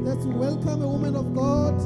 Let's welcome a woman of God.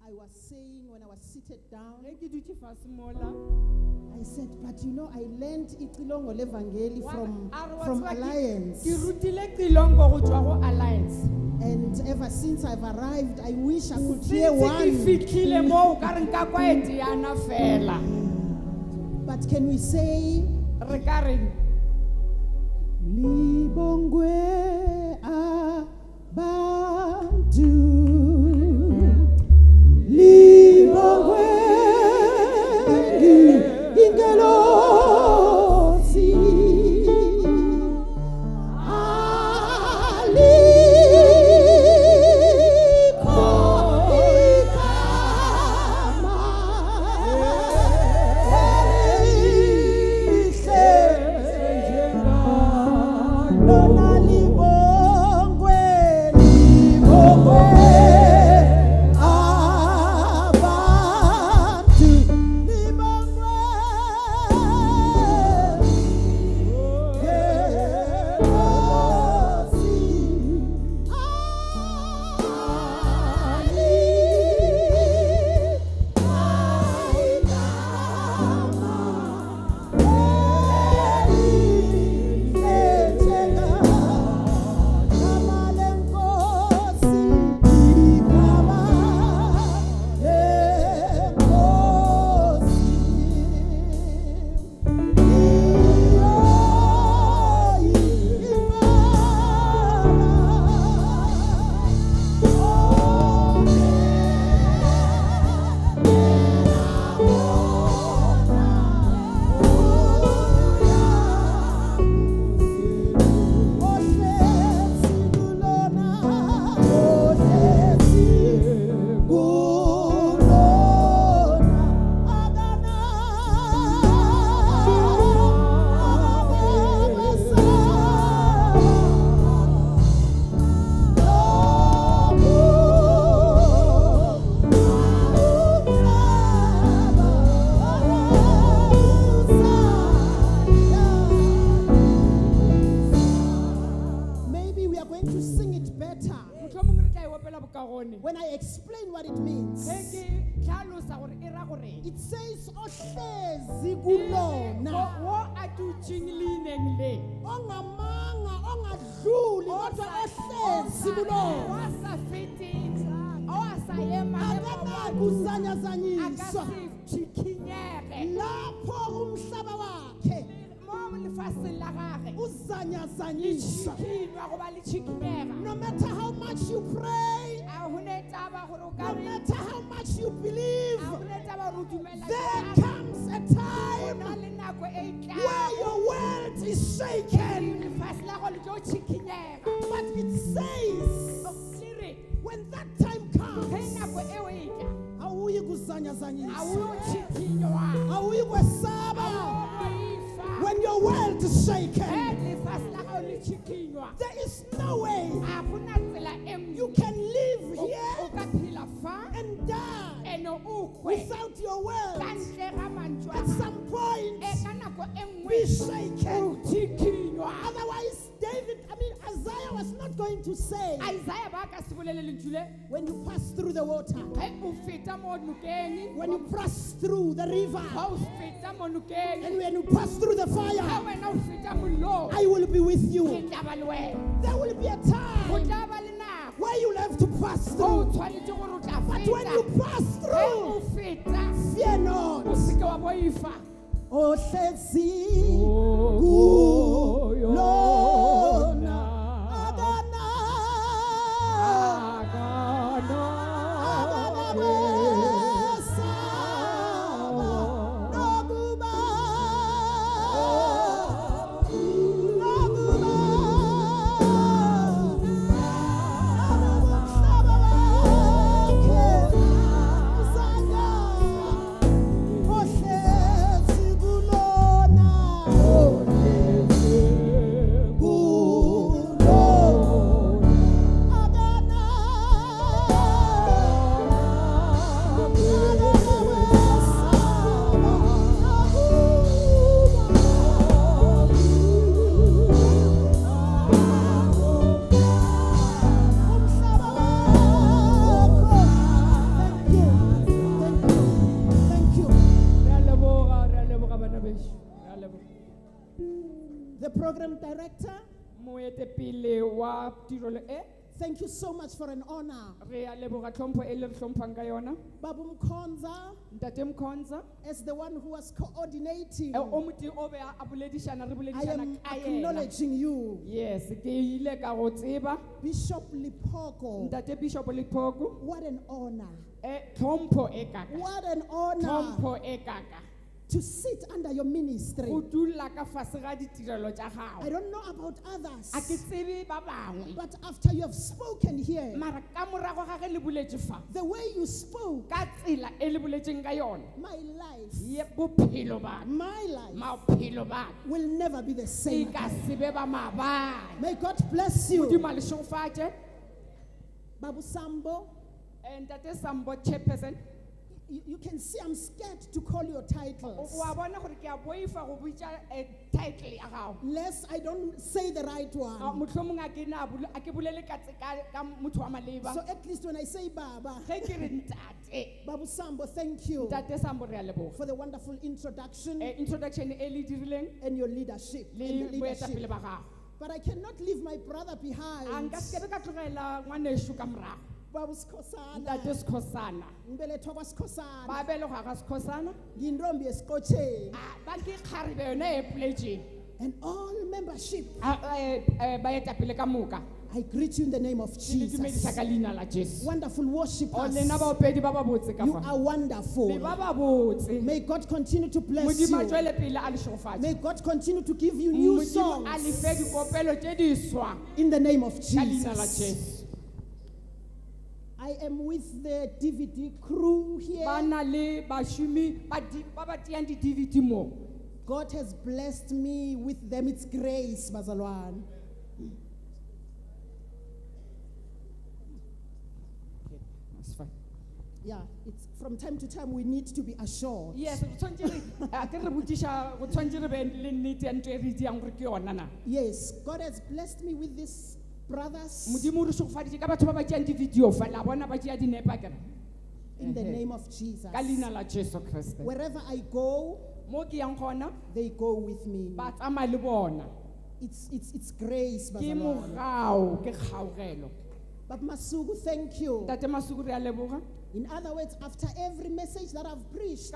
I was saying when I was seated down, I said, but you know, I learned Iqilongo Levangeli from Alliance. And ever since I've arrived, I wish I could hear one. But can we say, Libongwe abantu, Libongwe ingelosi, aliko ikama, Lona libongwe, libongwe abantu, libongwe when I explain what it means. It says ohlezi kulona ongamanga ongadluli kodwa ohlezi kulona akakuzanyazanyiswa lapho umhlaba wakhe uzanyazanyiswa. No matter how much you pray, no matter how much you believe, There comes a time where your world is shaken. But it says, when that time comes, awuyi kuzanyazanyisa, awuyi kwesaba. When your world is shaken, there is no way you can live here and die without your world at some point be shaken. Otherwise, Isaiah was not going to say, when you pass through the water, when you pass through the river, and when you pass through the fire, I will be with you. There will be a time where you'll have to pass through. But when you pass through, fear not. Oh, Shezi, Lona, Adana, the program director, thank you so much for an honor. Babu Mkonza, as the one who was coordinating, I am acknowledging you. Yes, Bishop Lipoko, what an honor. What an honor to sit under your ministry. I don't know about others, but after you have spoken here, the way you spoke, my life will never be the same. May God bless you. Babu Sambo, and that is Sambo chairperson. You can see I'm scared to call your titles, lest I don't say the right one. So at least when I say Baba, Babu Sambo, thank you for the wonderful introduction and your leadership. But I cannot leave my brother behind. And all membership, I greet you in the name of Jesus. Wonderful worshipers, you are wonderful. May God continue to bless you. May God continue to give you new songs in the name of Jesus. I am with the DVD crew here. God has blessed me with them. It's grace, Bazalwan. That's fine. Yeah, it's from time to time we need to be assured. Yes, yes, God has blessed me with this. Brothers, in the name of Jesus, wherever I go, they go with me. It's grace. But Masugu, thank you. In other words, after every message that I've preached,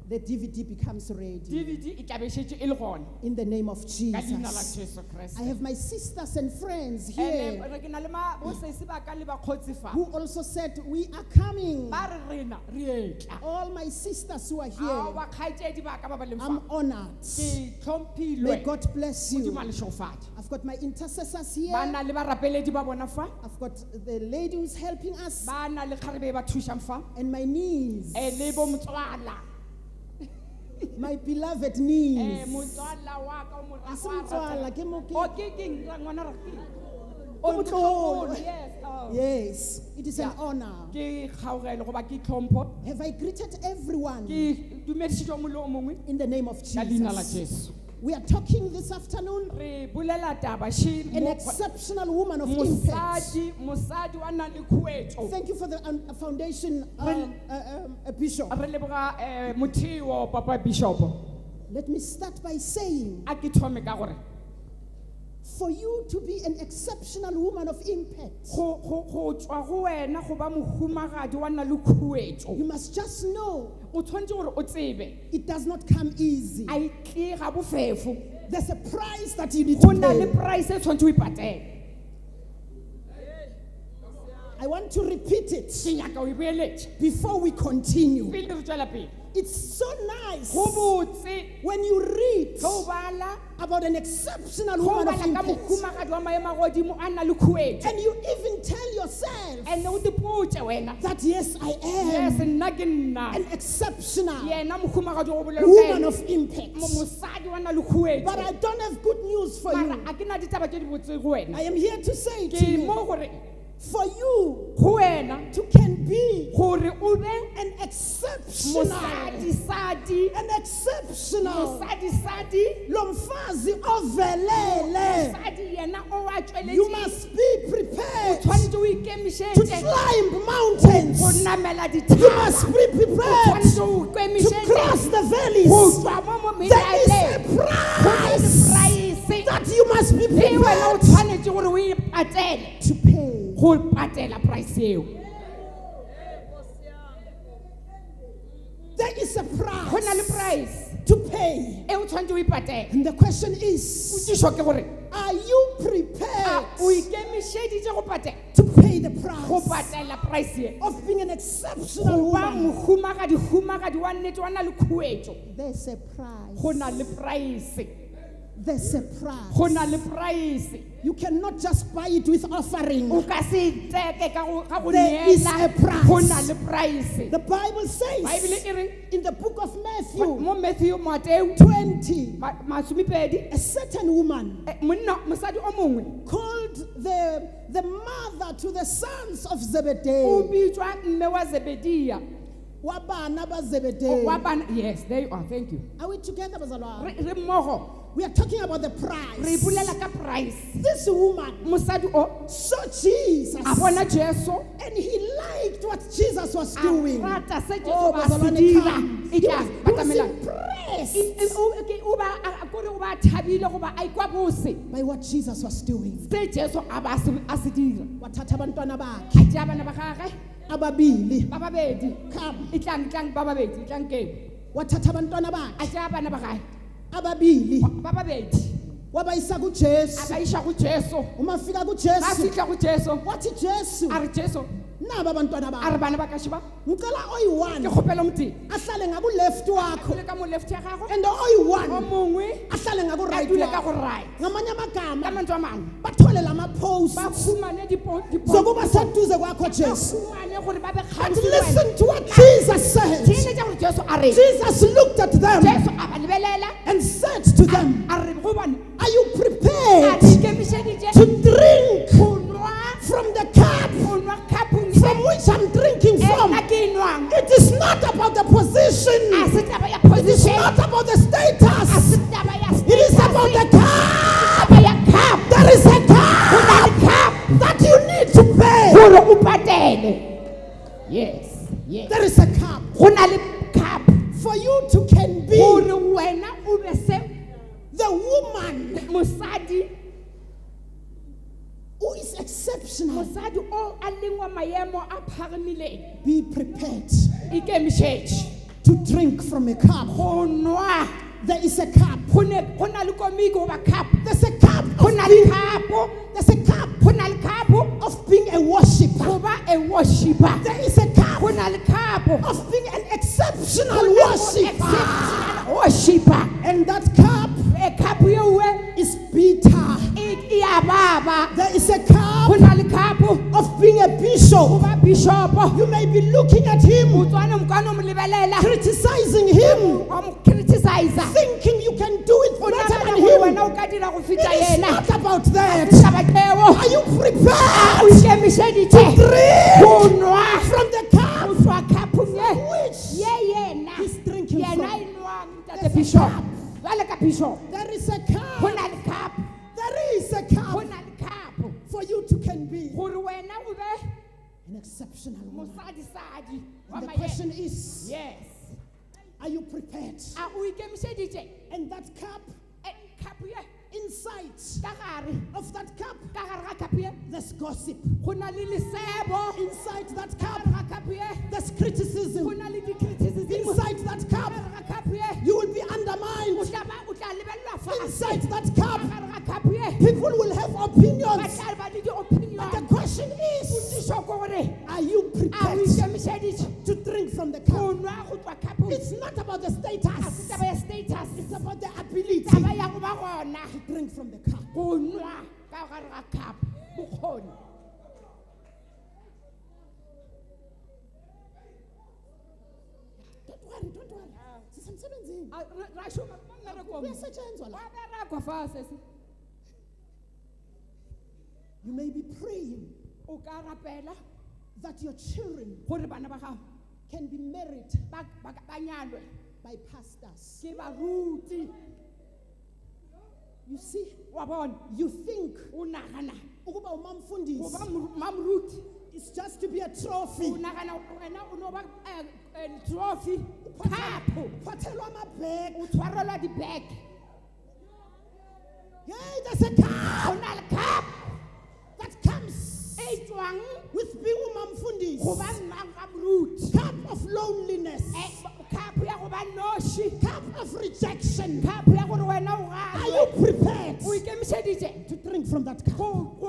the DVD becomes ready. DVD e tla be šetše e le gona In the name of ka leina la Jesus. Jesu Kriste. I have my sisters and friends And here re ke na le bosesi ba ka le bakgotsi fa who also said, we are coming. ba re rena re etla All my sisters who are ao here, bakgaetšedi ba ka ba ba leng I'm fa honored. ke May tlhomphilwe God bless you. modimo a lešofadi I've got my intercessors ba here. na le barapeledi ba bona fa I've got the lady who's helping us ba na le kgarebe ba thušang fa and my niece, le bo motswala my beloved niece. motswala wa ka o mo A se motswala, ke mo ke- o ke keng ra ngwana ra ke Ke o motlogolo. motlogolo, yes oh. Yes, it is an Yeah. honor. ke kgaogelo goba ke tlhompho Have I greeted everyone ke dumedišitšwa mo le o mongwe in the name of ka leina la Jesus? Jesu We are talking this afternoon, re bolela taba she an exceptional woman of impact. mosadi wa nang le khuetso Thank you for the foundation, Bishop. re leboga motheo papa bishop Let me start by saying, a ke thome ka gore for you to be an exceptional woman of impact, go tswa go wena go ba mohumagadi wa nang le khuetso you must just know o tshwanetse gore o tsebe it does not come easy. a itle ga bofefo There's a price that you need go to na le pay. price e tshwanetse o ipatele I want to repeat it ke nyaka o e boeletše before we continue. pele re tswela pele It's so nice go botse when you read ge o bala about an exceptional go woman of bala ka impact. mohumagadi wa maemo a godimo a nang le khuetso And you even tell yourself and o dipotse wena that yes, I yes am nna ke nna an exceptional yena mohumagadi o woman bolelo of impact. mosadi wa nang le But I khuetso don't have good news for mara you. a ke na ditaba tse di botse go wena I am here to say to ke you, mo gore for you go wena to can be gore o be an exceptional, mosadi-sadi an exceptional mosadi-sadi lomfazi ovelele. mosadi yena o wa You tšweletše must be prepared tshwanetse o to ikemišetše climb go mountains. namela You dithaba must be prepared tshwanetse o to ikemišetše cross the go valleys. tswa mo mo There is a melaleng go na le price price that you must be le wena o prepared tshwanetse gore o e patele to pay. go patela price eo There is a go na le price price to pay. e o tshwanetse o e patela And the question is, potšišo ke gore are you a prepared o ikemišeditše go patela to pay the go price patela price e of being an exceptional go ba woman? mohumagadi wa nnete wa na le khuetso There's a price. go na le price There's a go price. na le price You cannot just buy it with offering. o ka se teke ka go There is neela a price. go na le price The Bible baebele says e reng in the book of Matthew mo Matthew Mateo 20, masomepedi a certain woman monna mosadi o mongwe called the mother to the sons of o Zebedee. bitswa mme wa Zebedia Wa bana ba Zebedee. wa bana yes there you are thank you Are we together, bazalwane? re mmogo We are talking about the re price. ipolela ka price This woman mosadi o saw Jesus a bona Jesu and he liked what Jesus was a doing. rata se Jesu Oh, ba se bazalwane, dira come. e He tla was batamela impressed o ba a kore o ba thabile go ba a ikwa bose by what Jesus was doing. se Jesu a ba a se dira Wathatha abantwana bakhe a tšea bana ba gage ababili. ba babedi Come. itlang ba babedi itlang ke Wathatha abantwana a bakhe tšea bana ba gage ababili. ba babedi Wabayisa a kuJesu. ba iša go Jesu Uma fika a kuJesu, fitlha go Jesu wathi Jesu, a re Jesu naba abantwana a bakhe. re bana ba ka šiba Ngicela ke oyi-1 kgopela moteng ahlale ngaku-left wakho le ka mo left ya gago and o oyi-1 mongwe ahlale a ngaku-right dule ka wakho. go right Ngamanye ka amagama mantswe a mangwe bathole lama-post ba khumane zokuba seduze kwakho Jesu. khumane gore ba be But kgantsi le wena listen to what Jesus said. theeletša gore Jesu a re Jesus looked at them Jesu a ba lebelela and said to them, a re go bone are you a prepared di ikemišeditše to drink go nwa from the cup go nwa kapung from which I'm drinking e from? nna ke e nwang It is not about the a position. se taba ya It is position not about the a se status. taba ya It is about the cup. taba ya cup There is a go na cup le cup that you need to pay. gore o patele yes yes There is a cup go na le cup for you to can be gore wena o be se the woman mosadi who is exceptional. mosadi o a leng wa maemo a phagamileng Be prepared. ikemišetše to drink from a cup. There is a cup. There's a cup. There's a cup of being a worshiper. There is a cup of being an exceptional worshiper. And that cup is bitter. There is a cup of being a bishop. You may be looking at him, criticizing him, thinking you can do it better than him. It is not about that. Are you prepared to drink from the cup which he's drinking from? There is a cup. There is a cup for you to can be an exceptional woman. And the question is, are you prepared? And that cup, inside of that cup, there's gossip. Inside that cup, there's criticism. Inside that cup, you will be undermined. Inside that cup, people will have opinions. But the question is, are you prepared to drink from the cup? It's not about the status. It's about the ability to drink from the cup. Don't worry. You may be praying that your children can be married by pastors. You see, you think it's just to be a trophy. Yeah, there's a cup that comes with being umamfundis. Cup of loneliness. Cup of rejection. Are you prepared to drink from that cup?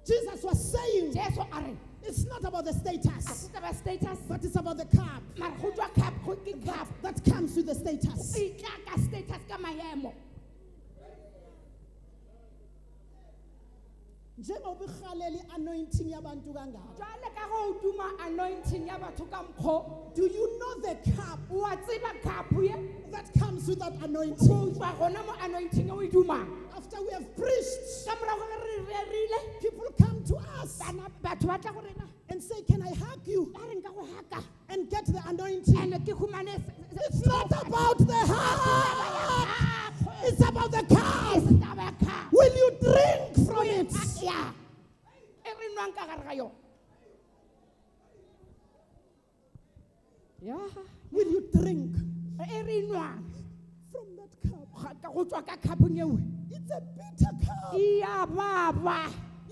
Jesus was saying, it's not about the status, but it's about the cup that comes with the status. Anointing yabantu kangaka. Do you know the cup that comes with that anointing? After we have preached, people come to us and say, can I hug you? And get the anointing. It's not about the hug. It's about the cup. Will you drink from it? Will you drink from that cup? It's a bitter cup.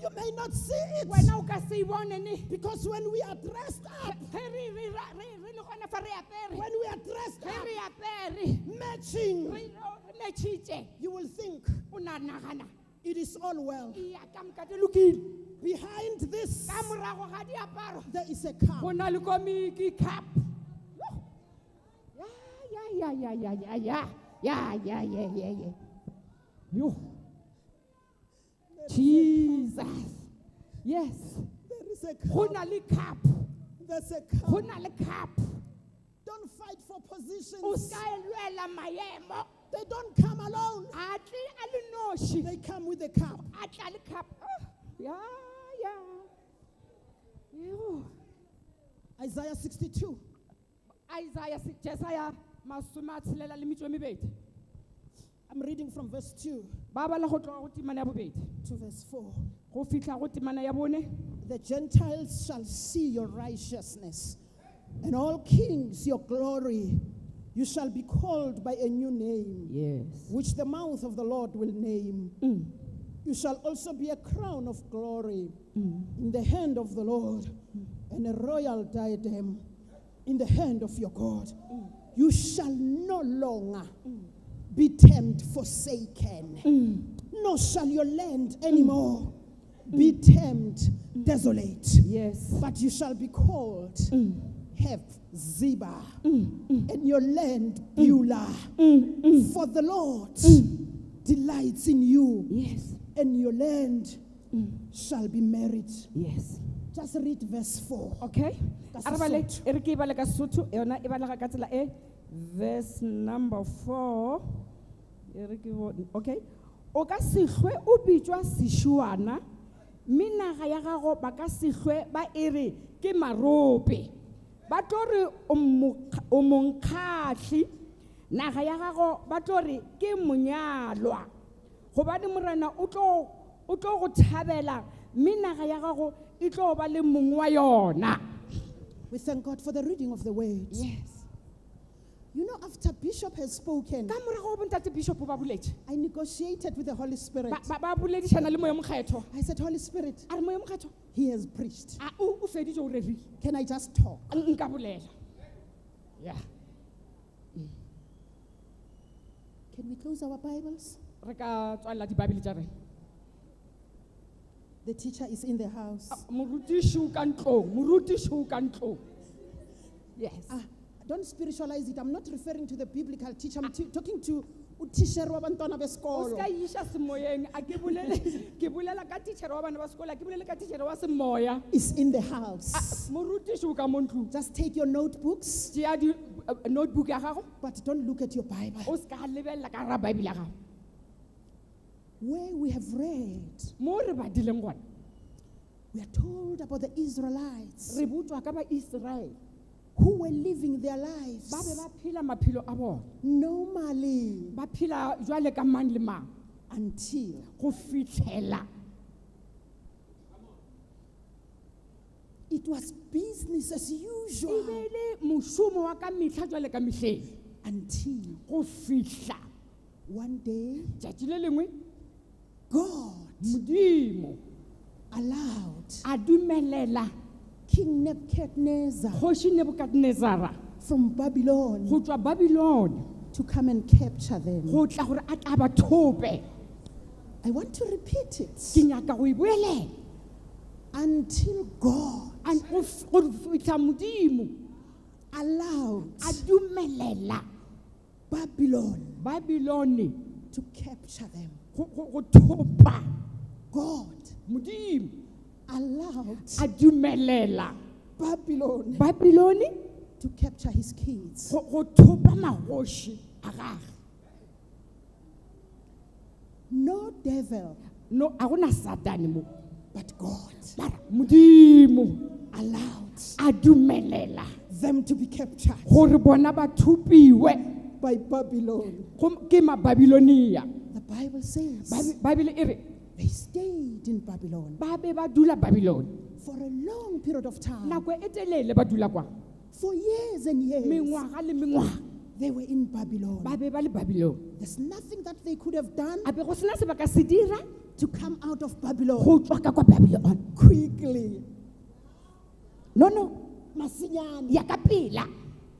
You may not see it because when we are dressed up, matching, you will think it is all well. Behind this, there is a cup. Jesus. Yes. There is a cup. There's a cup. Don't fight for positions. They don't come alone. They come with a cup. Isaiah 62. I'm reading from verse 2 to verse 4. The Gentiles shall see your righteousness, and all kings your glory. You shall be called by a new name, which the mouth of the Lord will name. You shall also be a crown of glory in the hand of the Lord, and a royal diadem in the hand of your God. You shall no longer be termed forsaken, nor shall your land anymore be termed desolate. Yes. But you shall be called Hephzibah, and your land Beulah. For the Lord delights in you, Yes. and your land shall be married. Yes. Just read verse 4. Okay. Ka Arabale Sesotho. e re ke bala ka Sotho yona e bala ka tsela e verse number 4 e re ke okay o ka sehlwe o bitswa seshuana minaga ya gago ba ka sehlwe ba ere ke marope ba tlo re o monkgatlhi naga ya gago ba tlo re ke monyalwa gobane morena o tlo go thabela minaga ya gago e tlo ba le mong wa yona. We thank God for the reading of the word. Yes. You know, after Bishop has spoken, Ka morago bo ntate bishop ba boletse I negotiated with the Holy Spirit. ba boledišana le moya mokgetho I said, Holy Spirit, a re moya mokgetho he has preached. o feditse o rerile Can I just talk? nka bolela ya Can we close our Bibles? re ka tswalela dibabele tša rena The teacher is in the house. morutiši o ka ntlong yes Don't spiritualize it. I'm not referring to the biblical teacher. I'm talking to teacher wa bantwana o besikolo. ska iša semoyeng a ke bolela ka tichere wa bana ba sekolo a ke bolela ka tichere wa semoya Is in the house. morutiši o ka mo ntlong Just take your notebooks, tšea notebook ya gago but don't look at your Bible. o ska lebelela ka ra baebile ya gago Where we have read, mo re badileng gona we are told about the Israelites re botswa ka baiseraele who were living their ba be lives ba phela maphelo a bona normally ba phela jwale ka mang le mang until go fitlhela it was business as e usual. be le mošomo wa ka mehla jwale ka mehleng Until go fitlha one day, tšatši le lengwe God modimo allowed a dumelela King Nebuchadnezzar kgoši nebukadnezara from Babylon go tšwa babylon to come and capture them. go tla gore a tla ba thope I want to repeat it. ke nyaka go e boelela Until God go fitlha modimo allowed a dumelela babylone to capture them. go thopa God modimo allowed a dumelela Babylon to capture his kids. go thopa magoši a gage No devil, no a gona satane mo but God mara modimo allowed a dumelela them to be captured gore bona ba thupiwe by Babylon. ke mababilonia The Bible says babele e re they stayed in Babylon ba be ba dula babylon for a long period of time. nako e telele ba dula kwa For years and years, mengwaga le mengwaga they were in Babylon. ba be ba le babylon There's nothing that they could have done a be go sena se ba ka se dira to come out of Babylon go tswa ka kwa babylon quickly. no Masinyane. ya ka pela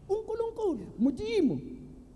uNkulunkulu modimo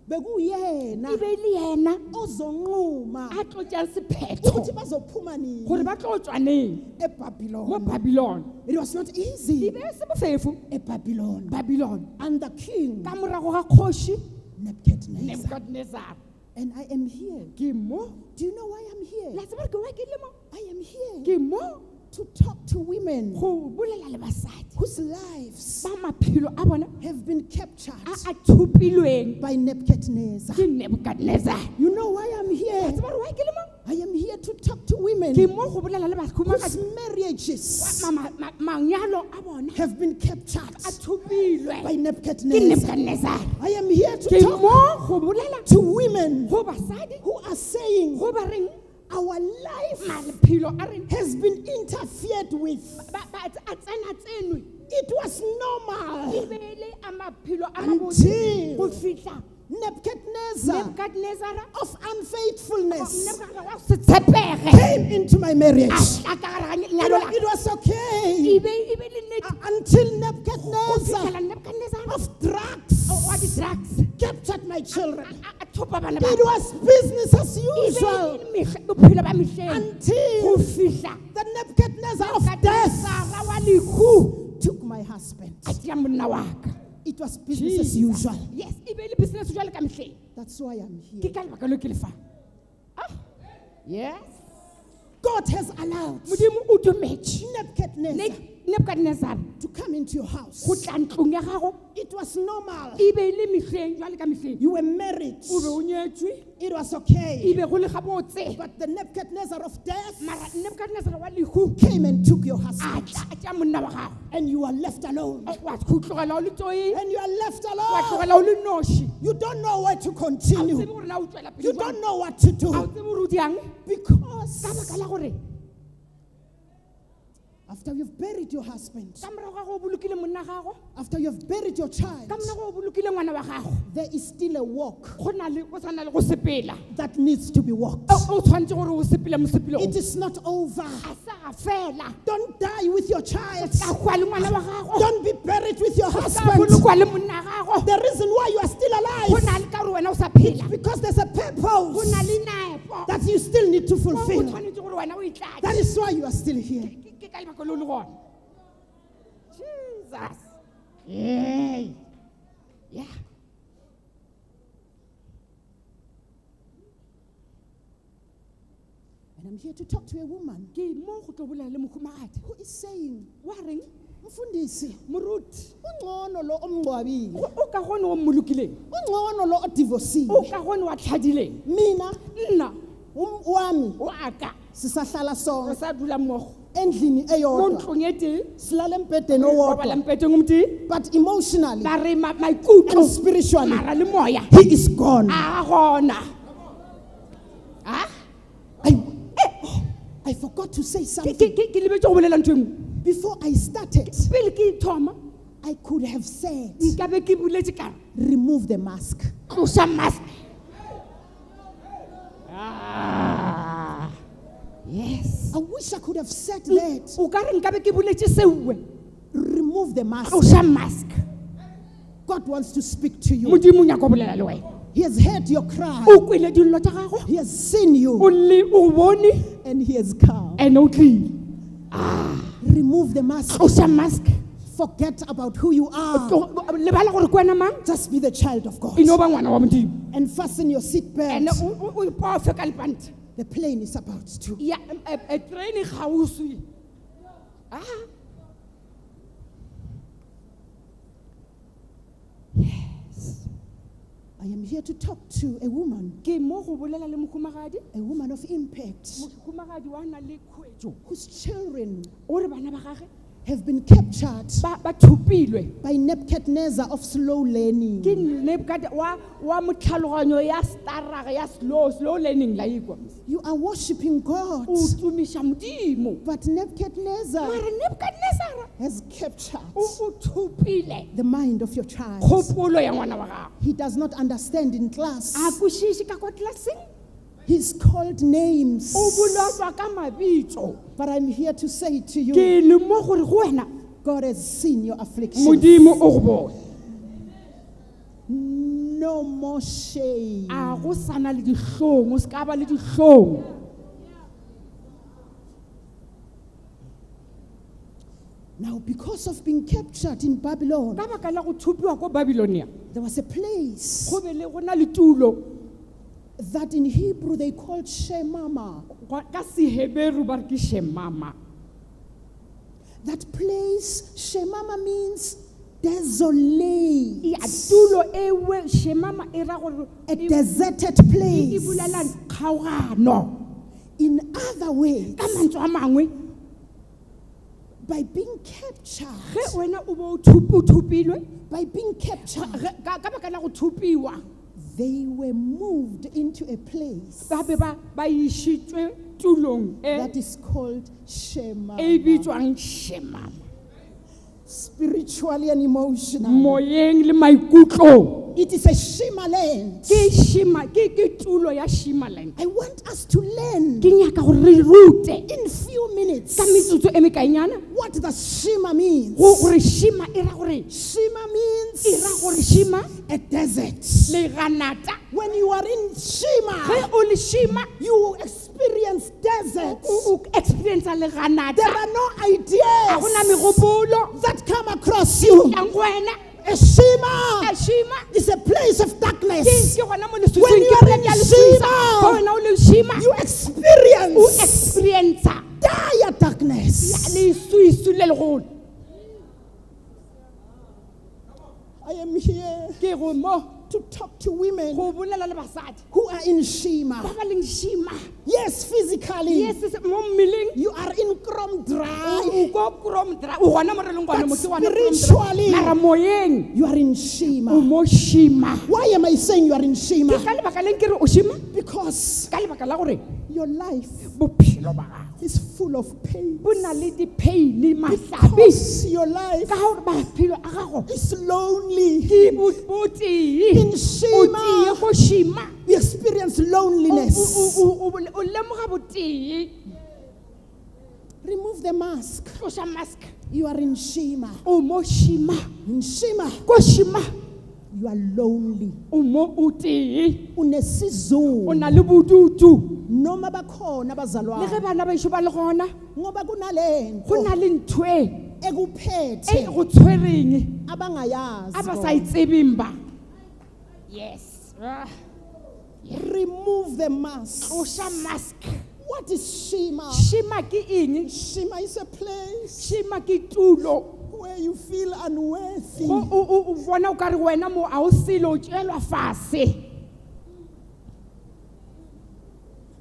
bekuyena e be le yena ozonquma a tlotšang sephetho ukuthi bazophuma nini gore ba tlo tswa neng mo eBabylon. babylon It was not e easy be se bofefo eBabylon. babylon And the king ka morago ga kgoši Nebuchadnezzar. nebukadnezar And I am here. ke mo Do you know why I'm here? la tseba gore ke wa ke le mo I am here ke mo to talk to women go bolela le basadi whose lives ba maphelo a bona have been captured a thupilweng by Nebuchadnezzar. ke nebukadnezar You know why I'm here? tseba gore wa ke le mo I am here to talk to women ke mo go bolela le whose bakhumagadi marriages manyalo a bona have been captured a thupilwe by ke Nebuchadnezzar. nebukadnezar I am here to ke talk mo go bolela to women go basadi who are saying go ba reng our life maphelo a rena has been interfered with. a tsena tsenwe It was normal e be le a maphelo a mabotse until go fitlha Nebuchadnezzar nebukadnezar of unfaithfulness wa se tshepege came into my marriage. a tla ka gare ga It was okay until Nebuchadnezzar of drugs captured my children. It was business as usual until the Nebuchadnezzar of death took my husband. It was business as usual. Yes, business as usual. That's why I'm here. Yes. God has allowed Nebuchadnezzar to come into your house. It was normal. You were married. It was okay. But the Nebuchadnezzar of death came and took your husband. And you are left alone. And you are left alone. You don't know where to continue. You don't know what to do. Because after you've buried your husband, after you've buried your child, there is still a walk that needs to be walked. It is not over. Don't die with your child. Don't be buried with your husband. The reason why you are still alive is because there's a purpose that you still need to fulfill. That is why you are still here. Jesus. Yay. Yeah. And I'm here to talk to a woman who is saying, Mfundisi, ungcono lo omngcwabile, ungcono lo odivosile, mina wami sisahlala sonke endlini eyodwa silala embhedeni owodwa, but emotionally and spiritually he is gone. I forgot to say something. Before I started, I could have said, remove the mask. Yes. I wish I could have said that. Remove the mask. God wants to speak to you. He has heard your cry. He has seen you. And he has come. Remove the mask. Forget about who you are. Just be the child of God. And fasten your seatbelt. The plane is about to. Yes. I am here to talk to a woman. A woman of impact. Whose children have been captured by Nebuchadnezzar of slow learning. You are worshiping God, but Nebuchadnezzar has captured the mind of your child. He does not understand in class. He's called names. But I'm here to say to you, God has seen your afflictions. No more shame. Now, because of being captured in Babylon, there was a place that in Hebrew they called Shemama. That place, Shemama, means desolate. A deserted place. In other words, by being captured, they were moved into a place that is called Shema. spiritually and emotionally. moyeng le maikutlong. It is a Shima land. Ke shima, ke tulo ya Shimaland. I want us to learn Ke nyaka gore re rute in few minutes ka metsotso e mekanyana what the Shima means. gore shima e ra gore Shima e ra gore means shima a desert. le ganata. When you are in Shima, Ge o le shima you experience desert. o experience le ganata. There are no Ga gona ideas megopolo that come across you. yang go wena. A Shima A shima is a place of ke darkness. gona mo When lesusong you ke are poleke in ya lesusa. Fa Shima, wena o le shima you o experience experience dire darkness. lesuisu le legolo. I am here Ke go mo to talk to women go bolela le basadi who are in Shima. ba ba leng shima. Yes, physically, Yes, mo mmeleng you are in Krom Dry. o go Kromdra o gona mo re leng gona But mo ke gona spiritually, mara moyeng you are in o Shima. mo shima. Why am I saying you are in Ke Shima? ka lebaka leng ke re o shima Because ka lebaka la gore your life bophelo ba gago is full of pain. bo na le di-pain le mahlabi Because your life ka gore maphelo a gago is lonely. ke botee In o tee Shima, go shima we experience loneliness. o lemoga botee. Remove the mask. Tlosa mask You are in Shima. o mo shima In Shima, ko shima you are lonely. o mo o tee o Unesizungu. na le bodutu. Noma bakhona Le ge abazalwane. bana ba isho ba le gona Ngoba go kunalento na le ntho e ekuphethe go tshwereng a ba sa abangayazi. itsebeng ba. Yes. Remove the mask. Tlosa mask. What is Shima? Shima ke eng? Shima is a place Shima ke tulo where you feel unworthy. go o bona o ka re wena mo a o selo o tšelwa fase.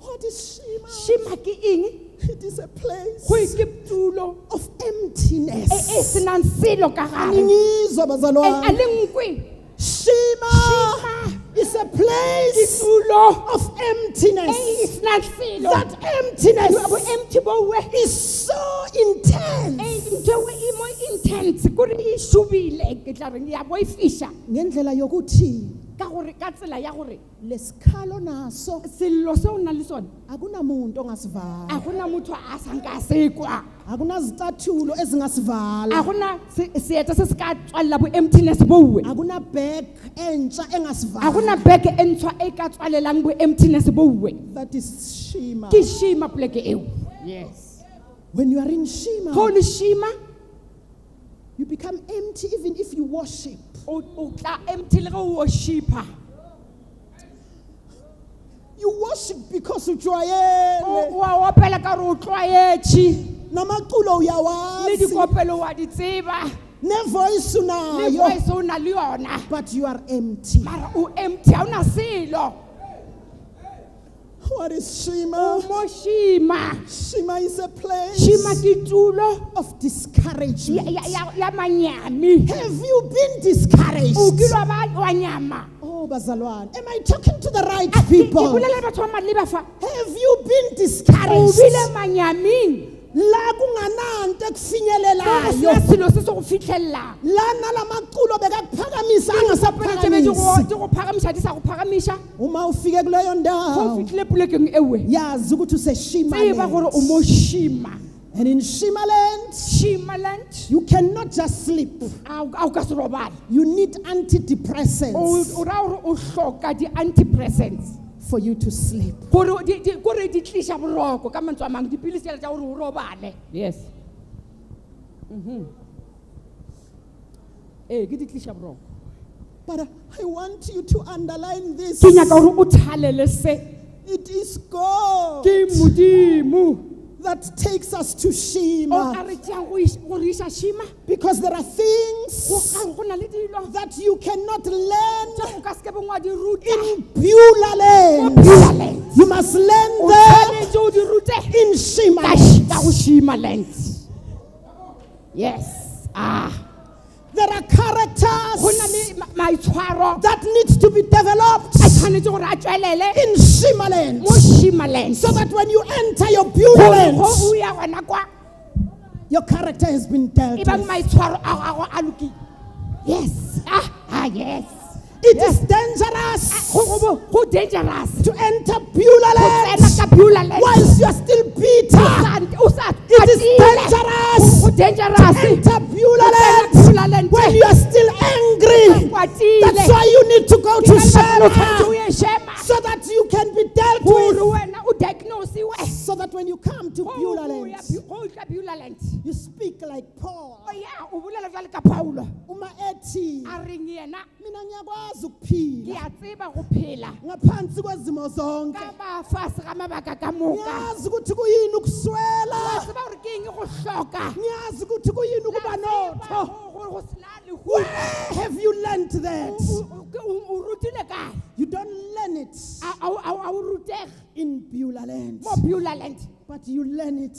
What is Shima? Shima ke eng? It is a place Go ke tulo of e emptiness. senang selo ka gare. Ningizwa A bazalwane. le nkwe. Shima Shima is a ke place tulo of e emptiness. senang selo. That emptiness Bo empty bo we. is so intense. Ntho e mo intense kore e shubile ke tla reng ya bo e fisha Ngendlela yokuthi ka gore ka tsela ya gore lesikhalo naso sello se o nang le sone akunamuntu ongasivala. a gona motho a sanka sekwa Akunazicathulo ezingasivala. a gona seeta se se ka tswalela bo emptiness bowe Akuna bag entsha a engasivala. gona beke e ntshwa e ka tswalelang bo emptiness bowe That is Shima. ke shima poleke eo. Yes. When you are in Shima, Go le shima you become empty even if you worship. o tla empty le go worshipa. You worship because ujwayele. Wa opela ka re o tlwaetse Namaculo le uyawazi. dikopelo wa di tseba Nevoice le unayo. voice o na le yona But you are empty. mara o empty ha una selo. What is O Shima? mo shima. Shima is a place Shima ke tulo of discouragement. ya manyami. Have you been O discouraged? kilwa ba wa nyama. Oh, Bazalwan. Am I talking to the right Ke people? bolela le batho ba maleba fa. Have you been O discouraged? bile manyaming. La kungananto Go ekufinyelelayo. sena selo se se go fitlhella. Lana lamaculo bekakuphakamisa Di angasaphakamisi. go phagamisa di sa go phagamisha. Uma ufike kuleyo Go ndawo, fitlhile polekeng ewe. yazi ukuthi useshima Tseba gore o land. mo shima. And in Shima land, Shimaland. you cannot just sleep. A o ka se robala. You need antidepressants O ra gore o hloka di-antidepressants for you to sleep. gore di tlisha boroko ka mantswe a mangwe dipilisi tsa gore o robale. Yes. Ke di tlisha boroko. But I want you to underline this. Ke nyaka gore o thalele se It is God ke modimo that takes us to o Shima. ka re tšeang go re isa shima. Because there are things Go na le dilo that you cannot learn tša o ka seke bengwa di ruta in Beulah land. Beulah land. You must learn o them tshwanetse o di rute in Shima ka land. go shima land. Yes. There are characters Go na le maitshwaro that need to be developed a tshwanetse gore a tswelele in Shima land. mo shima land. So that when you enter your Beulah Go land, o ya gona kwa Your character has been dealt ebang with. maitshwaro a gago a lokile. Yes. Yes. It is dangerous Go dangerous. to enter Beulah land Land. whilst you are still bitter. It is dangerous Go to dangerous. enter Beulah land when you are still angry. That's why you need to go to Shema so that you can be dealt with. So that when you come to Beulah land, you speak like Paul. Uma ethi mina ngiyakwazi ukuphila ngaphansi kwezimo zonke. Ngiyazi ukuthi kuyini ukuswela. Ngiyazi ukuthi kuyini ukuba notho. Where have you learned that? You don't learn it in Beulah land, but you learn it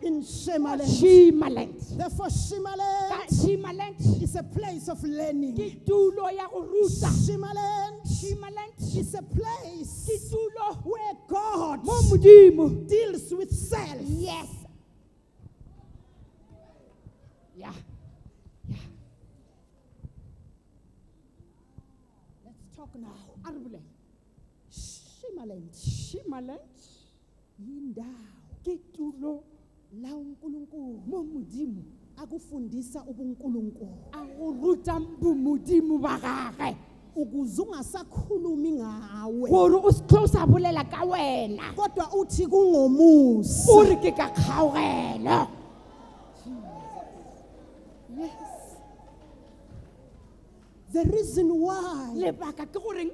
in Shema land. Therefore, Shema land is a place of learning. Shema land is a place where God deals with self. Yes. Yeah. Let's talk now. Shema land yindawo Kitulo la uNkulunkulu mo modimo akufundisa ubuNkulunkulu a go ruta bomodimo ba gagwe ukuze ungasakhulumi ngawe gore o se tlosa bolela ka wena kodwa uthi kungomusa. o re ke ka kgaogelo. Yes. The reason why Lebaka ke goreng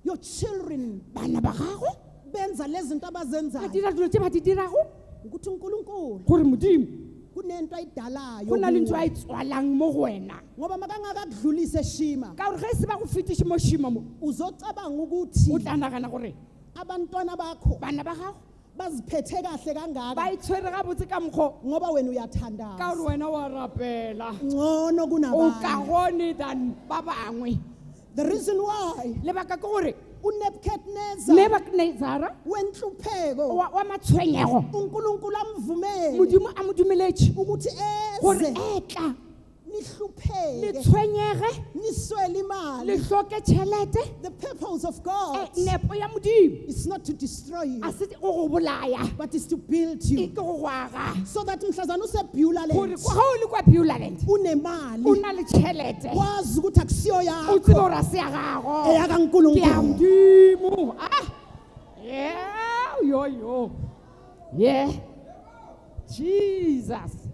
your children bana ba gago benza lezi zinto ba abazenzayo dira dilo tse ba di dirago ukuthi uNkulunkulu gore modimo kunento ayidalayo go na le ntho kuwe. a e tswalang mo go wena Ngoba makangakakudlulise Shima ka gore ge se ba go fetiše mo shima mo uzocabanga ukuthi o tla nagana gore abantwana bakho bana ba gago baziphethe kahle ba kangaka itshwere gabotse ka mokgwa ngoba wena ka uyathandaza gore wena wa rapela ngcono o kunabanye. kagone than ba bangwe. The reason why Lebaka ke gore uNebukadnezar Nebukadnezara wenhlupheko wa matshwenyego uNkulunkulu amvumele modimo a mo dumeletše ukuthi gore eze etla le nihlupheke tshwenyege niswele le imali. hloke tšhelete. The purpose of God Nepo ya modimo is not to destroy you a se go go bolaya but is to build e you ke go go aga so that mhlazana usebhula gore land ga o le kwa Beulah land o unemali na le tšhelete wazi ukuthi akusiyo o yakho tsebe gore a se ya gago ke ya eyakaNkulunkulu. modimo. Yeah, yo yeah Jesus.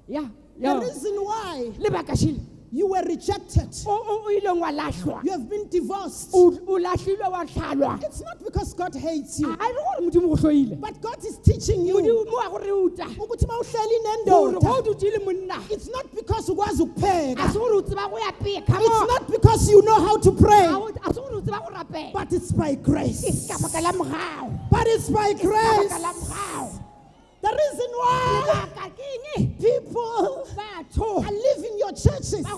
Yeah. The reason why Lebaka shile you were rejected, o ileng wa lahlwa you have been divorced, o lahlilwe wa hlalwa it's not because God hates you, a re gore modimo go hloile but God is teaching you modimo wa go ruta ukuthi mawuhleli gore go nendoda, dutile monna it's not because ukwazi a ukupheka, se gore o tseba go ya peka it's not because you know how to pray, a se gore o tseba go rapela but it's by e grace. ka baka la mogao But it's by ka grace. baka la mogao. The reason why Lebaka ke eng people batho are leaving your churches, ba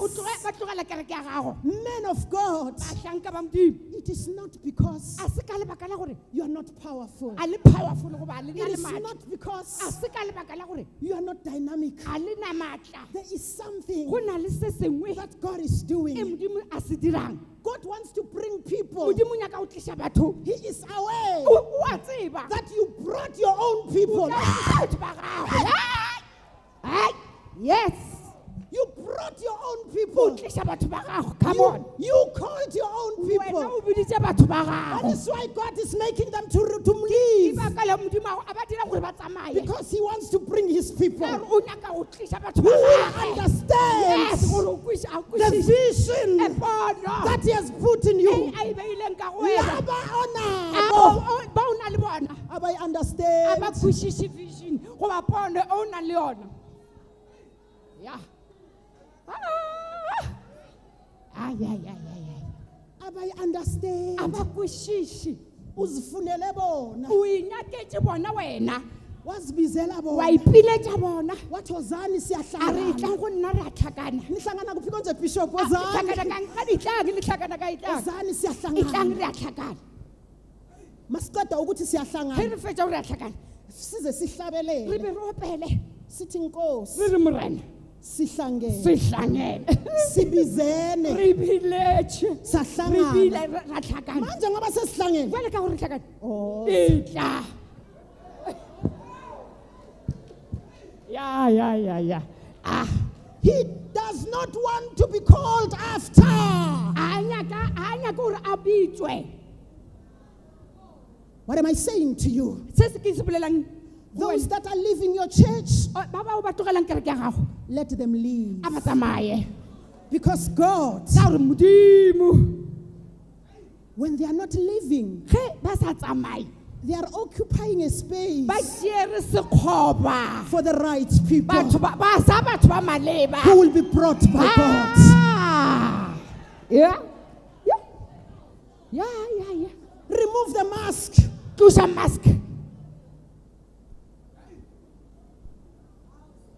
tlogela kereke ya gago men of God, bahlanka ba modimo it is not because a se ka lebaka la gore you are not powerful. a le powerful goba a le na It le is maatla not because a se ka lebaka la gore you are not dynamic. a le na maatla There is something go na le se sengwe that God is e doing. modimo a se dirang. God wants to bring people. Modimo nyaka o tlisha batho He is aware o a tseba that you brought your own people. batho ba gago. Hai, yes, You brought your own o people. tlisha batho ba gago. Come on, You called your own wena people. o biditse batho ba That gago. is why God is making them to leave. Ibaka la modimo a ba dira gore ba tsamaye Because He wants to bring His people ka who gore o nyaka go tlisha batho ba will gagwe. understand Yes, gore o kwisha a the kwishishe vision e pono that He has put in e you. a e beileng ka go wena. Laba A onabo, ba o na le bona aba a understand. ba kwishishe vision goba pono e o nang le yona. Yeah. Aba understand. A ba kwishishe Uzifunele bona. o inyaketse bona wena Wazibizela wa bona. ipiletša bona Wathi ozani a re siyahlangana. tla go nna re a tlhakana. Nihlangana kuphi konje Bishop A ozani? tlhakana ka ditlang le tlhakana ka itlang Ozani itlang siyahlangana. re a tlhakana Masiqeda ukuthi ge siyahlangana. re fetša gore a tlhakana size sihlabelele re be re opele sithi Nkosi re re morena sihlangene sihlangene sibizene re biletshe re sahlangana bile ra tlhakana manje ngoba sesihlangene jwale ka gore tlhakana oh itla ya he does not want to be called after. anya gore a bitswe What am I saying to you? se se ke se bolelang Those that are leaving your church, ba ba ba tlogelang kereke ya gago let them leave. a ba tsamaye Because God, ka gore modimo when they are not leaving, ge ba sa tsamaye they are occupying a space ba tšere sekgoba for the right people batho ba sa batho ba maleba who will be brought by God. Yeah. Remove the mask. Tlosa mask.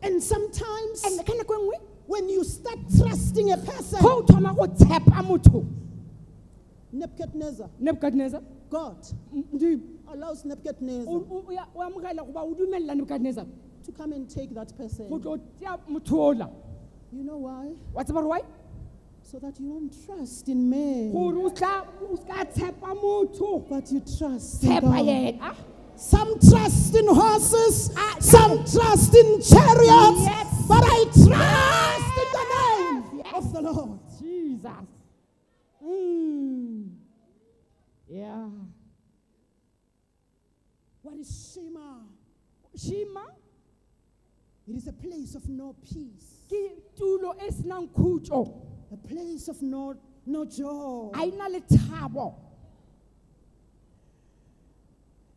And sometimes, And ka nako nngwe when you start trusting a person, go thoma go tshepa motho Nebuchadnezzar, God allows Nebuchadnezzar o amogela goba o dumelela Nebuchadnezzar to come and take that go person. tlo tea motho ola You know why? wa tseba gore why So that you don't trust in men, gore o ska tshepa motho but you trust in tshepa God. yena Some trust in horses, some trust in chariots, Yes. but I trust in the name of the Lord. Jesus. Yeah. What is Shema? Shima It is a place of no peace, ke tulo e senang khutso a place of no joy. a ina le thabo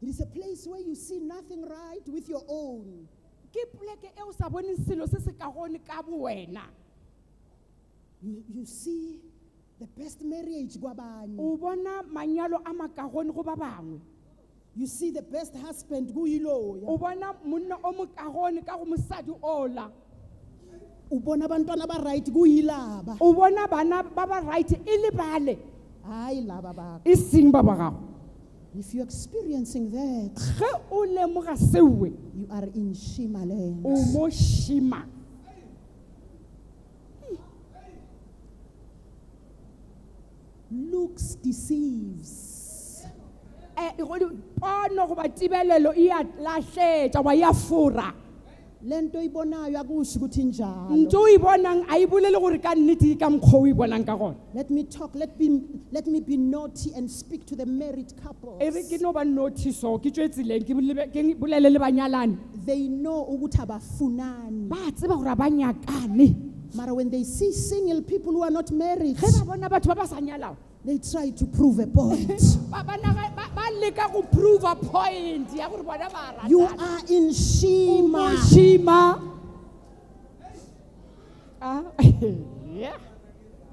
It is a place where you see nothing right with your own. ke poleke e o sa boneng selo se se ka gone ka bo wena You see the best marriage kwabanye. o bona manyalo a makagone go ba bangwe You see the best husband kuyiloya. o bona monna o mokagone ka go mosadi ola Ubona abantwana ba right kuyilaba. o bona bana ba ba right e le bale Hayi laba ba. e seng ba ba gago If you're experiencing that, ge o lemoga sewe you are in Shema land. o mo shima Looks deceives. pono goba tibelelo e a lahletša wa ya fora Lento ibonayo akusho ukuthi njalo. ntse o e bonang a e bolele gore ka nnete ka mokgwa o e bonang ka gona Let me be naughty and speak to the married couples. e re ke no ba notiso ke tswe tseleng ke bolele le banyalane They know ukuthi abafunani. ba tseba gore ba nyakane Mara when they see single people who are not married, ge ba bona batho ba ba sa nyalao they try to prove a point. ba leka go prove a point ya gore bona ba You ratana are in Shema. shima yeah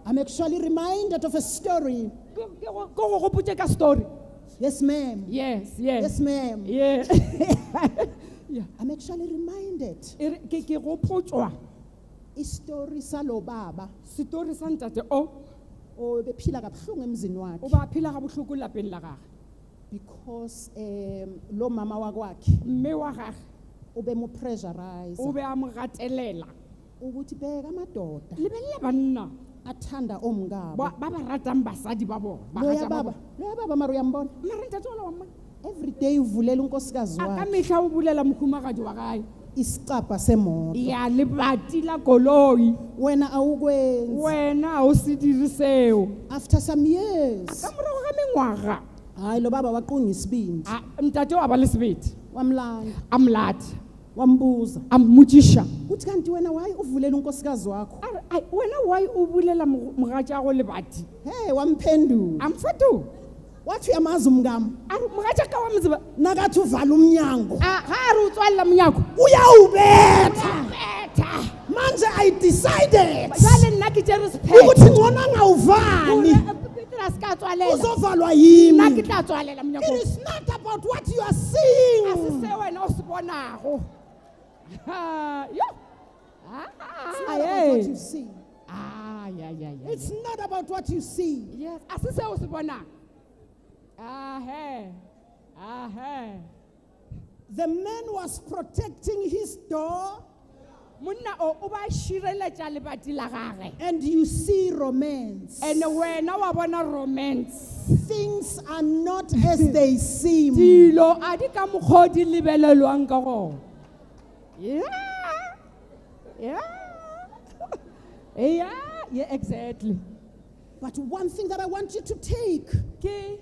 I'm actually reminded of a story. go go gopotse ka story Yes, ma'am. yes Yes, ma'am. yeah I'm actually reminded. ke gopotswa Story salo baba. story sa ntate o O bephila kabuhlungu emzini o wakhe ba phela ga bohloko lapeng la gagwe because lo mama wakwakhe mme wa gagwe ube mo pressurize o be a mo gatelela ukuthi bheka amadoda lebelele banna athanda omngabo. ba ba ratang basadi ba bona ba Loya rata ba baba, bona loya baba mara uyambona. mara ntate ola wa mmona Every day uvulela unkosikazi a ka wakhe mehla o bulela mokhumagadi wa gae isicapha semoto. ya lebati la koloi Wena awukwenzi. wena ha o se dire seo After some years, ka morago ga mengwaga hayi lo baba waqunga isibindi, ntate wa ba le sebete wamlanda, a molate wambuza. a mmotsiša Kuthi kanti wena why uvulela unkosikazi wakho? a re ai wena why o bulela mogatšago lebati Hey, wamphendula. a mfeto Wathi uyamazi umngamo? a re mogatšaka wa mtseba Nakathi uvala umnyango. ga a re o tswalela monyako Uyawubetha. betha Manje I decided jale nna ke tšere ukuthi ngona ngawuvali. sephetela se ka tswalela Uzovalwa nna ke yimi. tla tswalela It monyako is not about what you are a se seeing. se wena o se bonago yo It's not about what you see. ya It's not about what you see. yes a se seo se bonang ahe The man was protecting his door. Monna o ba shireletša lebati la gagwe. And you see romance. And wena wa bona romance. Things are not as they seem. Dilo a di ka mokgwa di lebelelwang ka gona. Yeah. Yeah, exactly. But one thing that I want you to take. Ke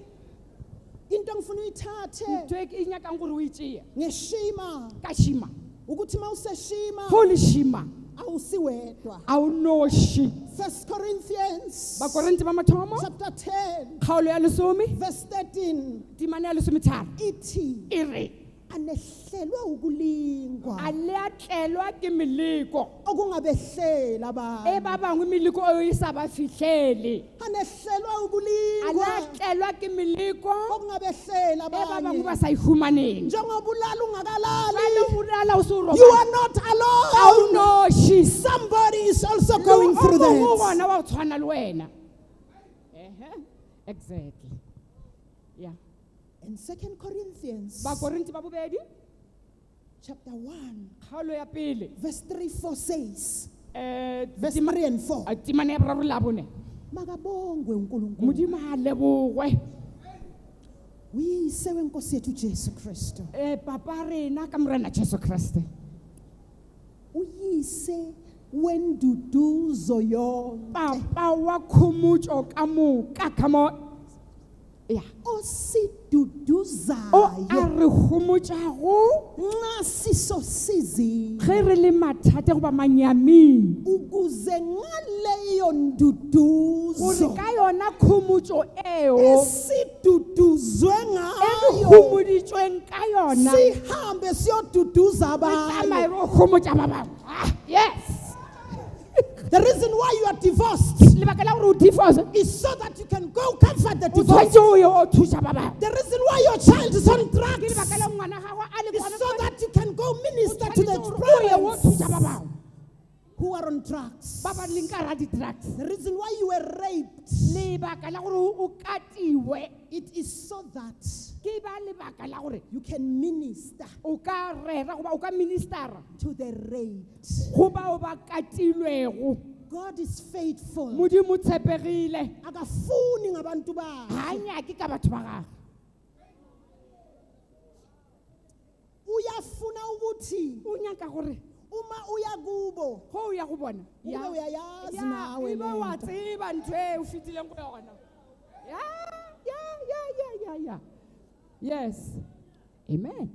Into ngifuna uyithathe ntwe ke inyakang gore o e tšea ngeshima ka shima. ukuthi mawuseshima Holy shima. awusiwedwa. Awunoshi. 1 Corinthians Bakorinte ba mathomo chapter 10 kgaolo ya lesome verse 13 timane ya lesometharo ithi e re anehlelwa ukulingwa a le a tlelwa ke meleko okungabehlela e abantu ba bangwe meleko eo e sa ba fitlhele. anehlelwa A le ukulingwa a tlelwa ke meleko okungabehlela e ba bangwe ba abanye sa ihumaneng. njengoba ulala Jwale ungakalali. o lala o se o You robala. are not alone. Awunoshi. Somebody is also going through Lo o mongwe that. gona wa go tshwana le wena. Exactly. Yeah. In 2 Corinthians Bakorinte ba bobedi chapter 1 kgaolo ya pele verse 3-4 says, verse tima- 3 and 4. timane ya boraro le ya bone. Makabongwe uNkulunkulu. Modimo a lebogwe. Uyise wenkosi yethu Jesu Kristu. Papa rena ka morena Jesu Kriste. Uyise wenduduzo yonke. Papa wa khumutso ka moka come on. Yeah. O Osiduduzayo. a re humutsago Nxa siso sizini. ge re le mathata goba manyaming Ukuze ngaleyo gore nduduzo. ka yona khumutso eo Esiduduzwe e re ngayo. humuditsweng ka yona Sihambe siyoduduza re tsamaye abanye. re humutsa ba bangwe. Yes. The reason why you are divorced Lebaka la gore o divorce is so that you can go comfort the o divorced. tshwanetse o ye o thusa ba bangwe. The reason why your child is on Ke drugs lebaka la ngwana gago a le is gona so gona. that you can go O minister to tshwanetse gore o ye o the thusa ba parents bangwe who are on drugs. ba ba leng ka ra di-drugs. The reason why you were raped, Lebaka la gore o katiwe it is so that ke ba lebaka la gore you can minister o ka rera goba o ka ministera to the raped. go bao ba katilwego. God is faithful. Modimo tshepegile Akafuni ngabantu bakhe. ga nyake ka batho ba gagwe. Uyafuna ukuthi O nyaka gore uma uya kubo go o ya go bona ube uyayazi ya nawe ebe wa lento. tseba ntho e o fetileng go yona. Ya. Yes. Amen.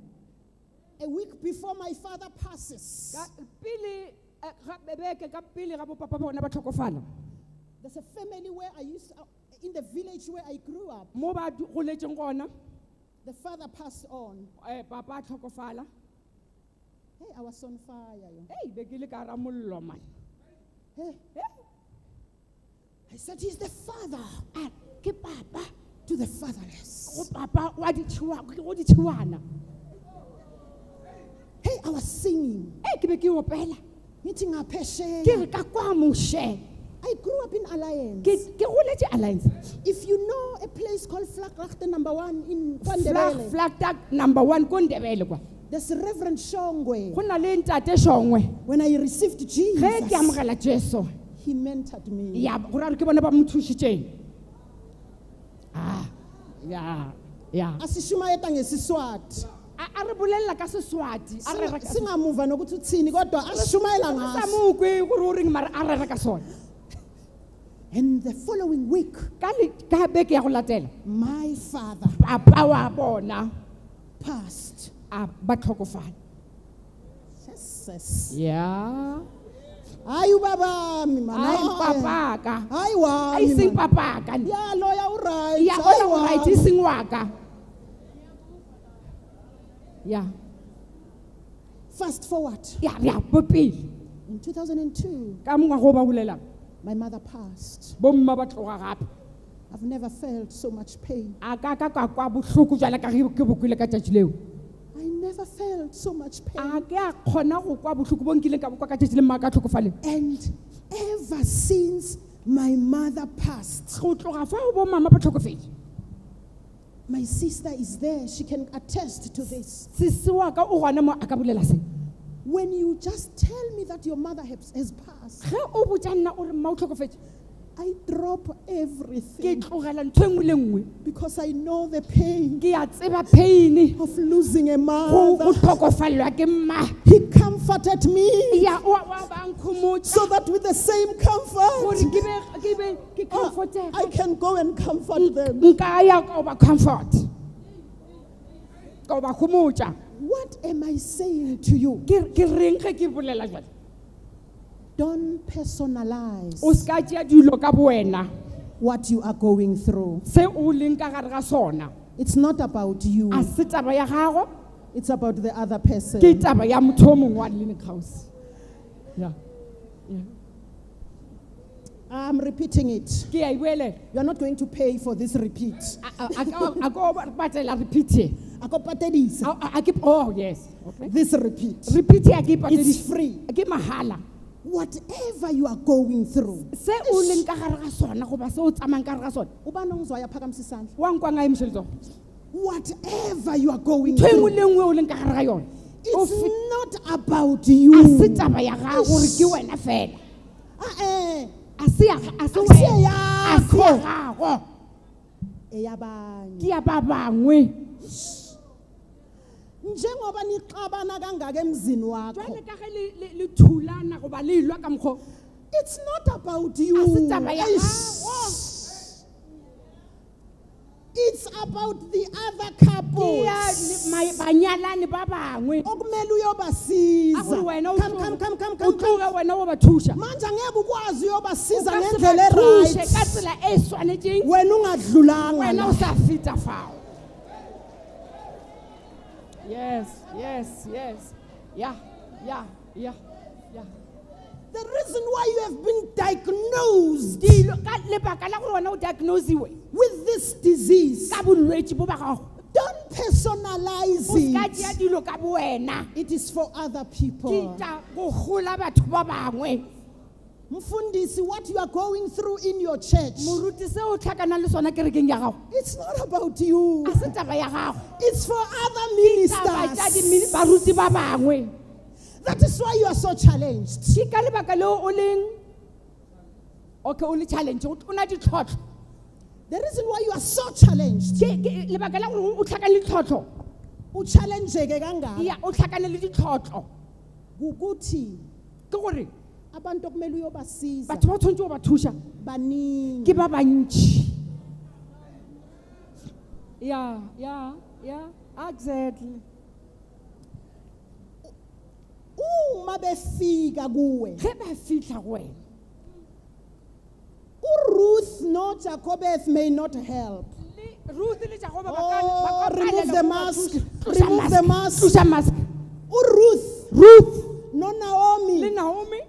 A week before my father passes, Ka pele ga bebeke ka pele ga bo papa bona ba tlhokofala there's a family where I used in the village where I grew up. mo ba goletseng gona. The father passed on. Papa a tlhokofala. Hey, I was on fire. Yo. Ei be ke le ka ra mollo man. Hey, I said he's the father A ke papa to the fatherless. go papa wa ditšhiwana. Hey, I was singing. Ke be ke opela Meeting up ke re ka kwa moshe I grew up in Alliance. ke goletse alliance If you know a place called Flagrachte number 1 in Kwandebele, flag tag number 1 ko Ndebele kwa. there's Reverend Shongwe. Go na le ntate Shongwe When I received ge ke Jesus, amogela Jesu he mentored me. ya go ra re ke bona ba mo thušitšeng. Ya Asishumayeta ngesiswati. a re bolelela ka Seswati a re re ka Singamuva nokuthi uthini kodwa asishumayela sa ngaso. mo kwe gore o reng mara a re re ka sona. And the following week, Ka beke ya go latela my father papa wa bona passed. a ba tlhokofala. Jesus. Ya Hayi ubaba mi ai papa ka Hayi wa. ai seng papa ka Ya lawyer u right. ya Hayi ona go wa. right seng wa ka. Ya Fast forward. bopele In 2002, ka mongwaga o ba bolelang my mother passed. bomma ba tloga gape I've never felt so much pain. a ka kwa bohloko jwale ka ge ke bokwile ka tšatši leo. I never felt so much pain. A ke a kgona go kwa bohloko bo nkileng ka bo kwa ka tšatši le mma ka tlhokofaleng. And ever since my mother passed, Go tloga fa o bo mama ba tlhokofetse My sister is there. She can attest to this. sesi wa ka o gona mo a ka bolela se When you just tell me that your mother has passed, ge o botsa nna o re mma o tlhokofetse I drop ke everything tlogela ntho engwe le ngwe because I know the pain ke a tseba pain of losing a go mother. tlhokofalelwa ke mma He comforted me ya wa ba nkhomotsa so that with the same gore comfort, ke comfortable I can go and comfort them. nka ya ka o ba comfort ka o ba khomotsa What am I saying to you? ke reng ge ke bolela jwale Don't personalize o ska tšea dilo ka boena what you are going through. se o leng ka gare ga sona It's not about you. a se taba ya gago It's about the other ke person. taba ya motho o mongwe wa Clinic House yeah I'm repeating it. ke a ibuelela You are not going to pay for this repeat. a ko batlela repeat e. Ako patedisa. A ke oh yes okay This repeat. repeat ya ke It's patedi free. ke mahala Whatever you are going through. se o leng ka gare ga sona goba se o tsamang ka gare ga sona Ubani ongizwayo aphakamisa isandla. wa nkwa nga emshelzo Whatever you are going ntho engwe through. le engwe o leng ka gare ga yona It's not about a you. se taba ya gago gore ke wena fela a se Asiye wena a se yakho. gago Eyabanye. ke ya ba bangwe Njengoba nixabana kangaka emzini wakho. jwale ka ge le thulana goba le ilwa ka mokgo It's not about you. a se taba ya Eish. gago It's about the other ke couples. ya banyalani ba bangwe Okumele a gore uyobasiza. wena Come. o tloge wena o ba thusha Manje angeke ukwazi uyobasiza o ka se ngendlela ba thushe ka right. tsela e swanetseng Wena ungadlulanga wena o la. sa feta fao yes yeah The reason why you have been diagnosed dilo ka lebaka la gore wena o diagnosiwe with this disease, ka bolwetse bo ba gago don't personalize o ska tšea it. dilo ka boena It is for other people. kita go gola batho ba bangwe Mfundisi, what you are going through in your church, moruti se o tlhakana le sona kerekeng ya gago it's not about you. a se taba ya gago It's for other taba tša ministers. baruti ba bangwe That is why you are so challenged. ke ka lebaka leo o leng okay o le challenge o na ditlhotlho The reason why you are so challenged, ke lebaka la gore o tlhakane le ditlhotlho uchallengeke kangaka, ya o tlhakane le ditlhotlho ukuthi ke gore abantu okumele uyobasiza batho ba tshwanetse go ba thuša baningi. ke ba bantši yeah exactly Uma befika kuwe, ge ba fitlha go wena uRuth no Jacobeth may not help. Ruth le Jacob Oh, remove the mask. Remove the mask. tloša mask Ruth, no Naomi, le Naomi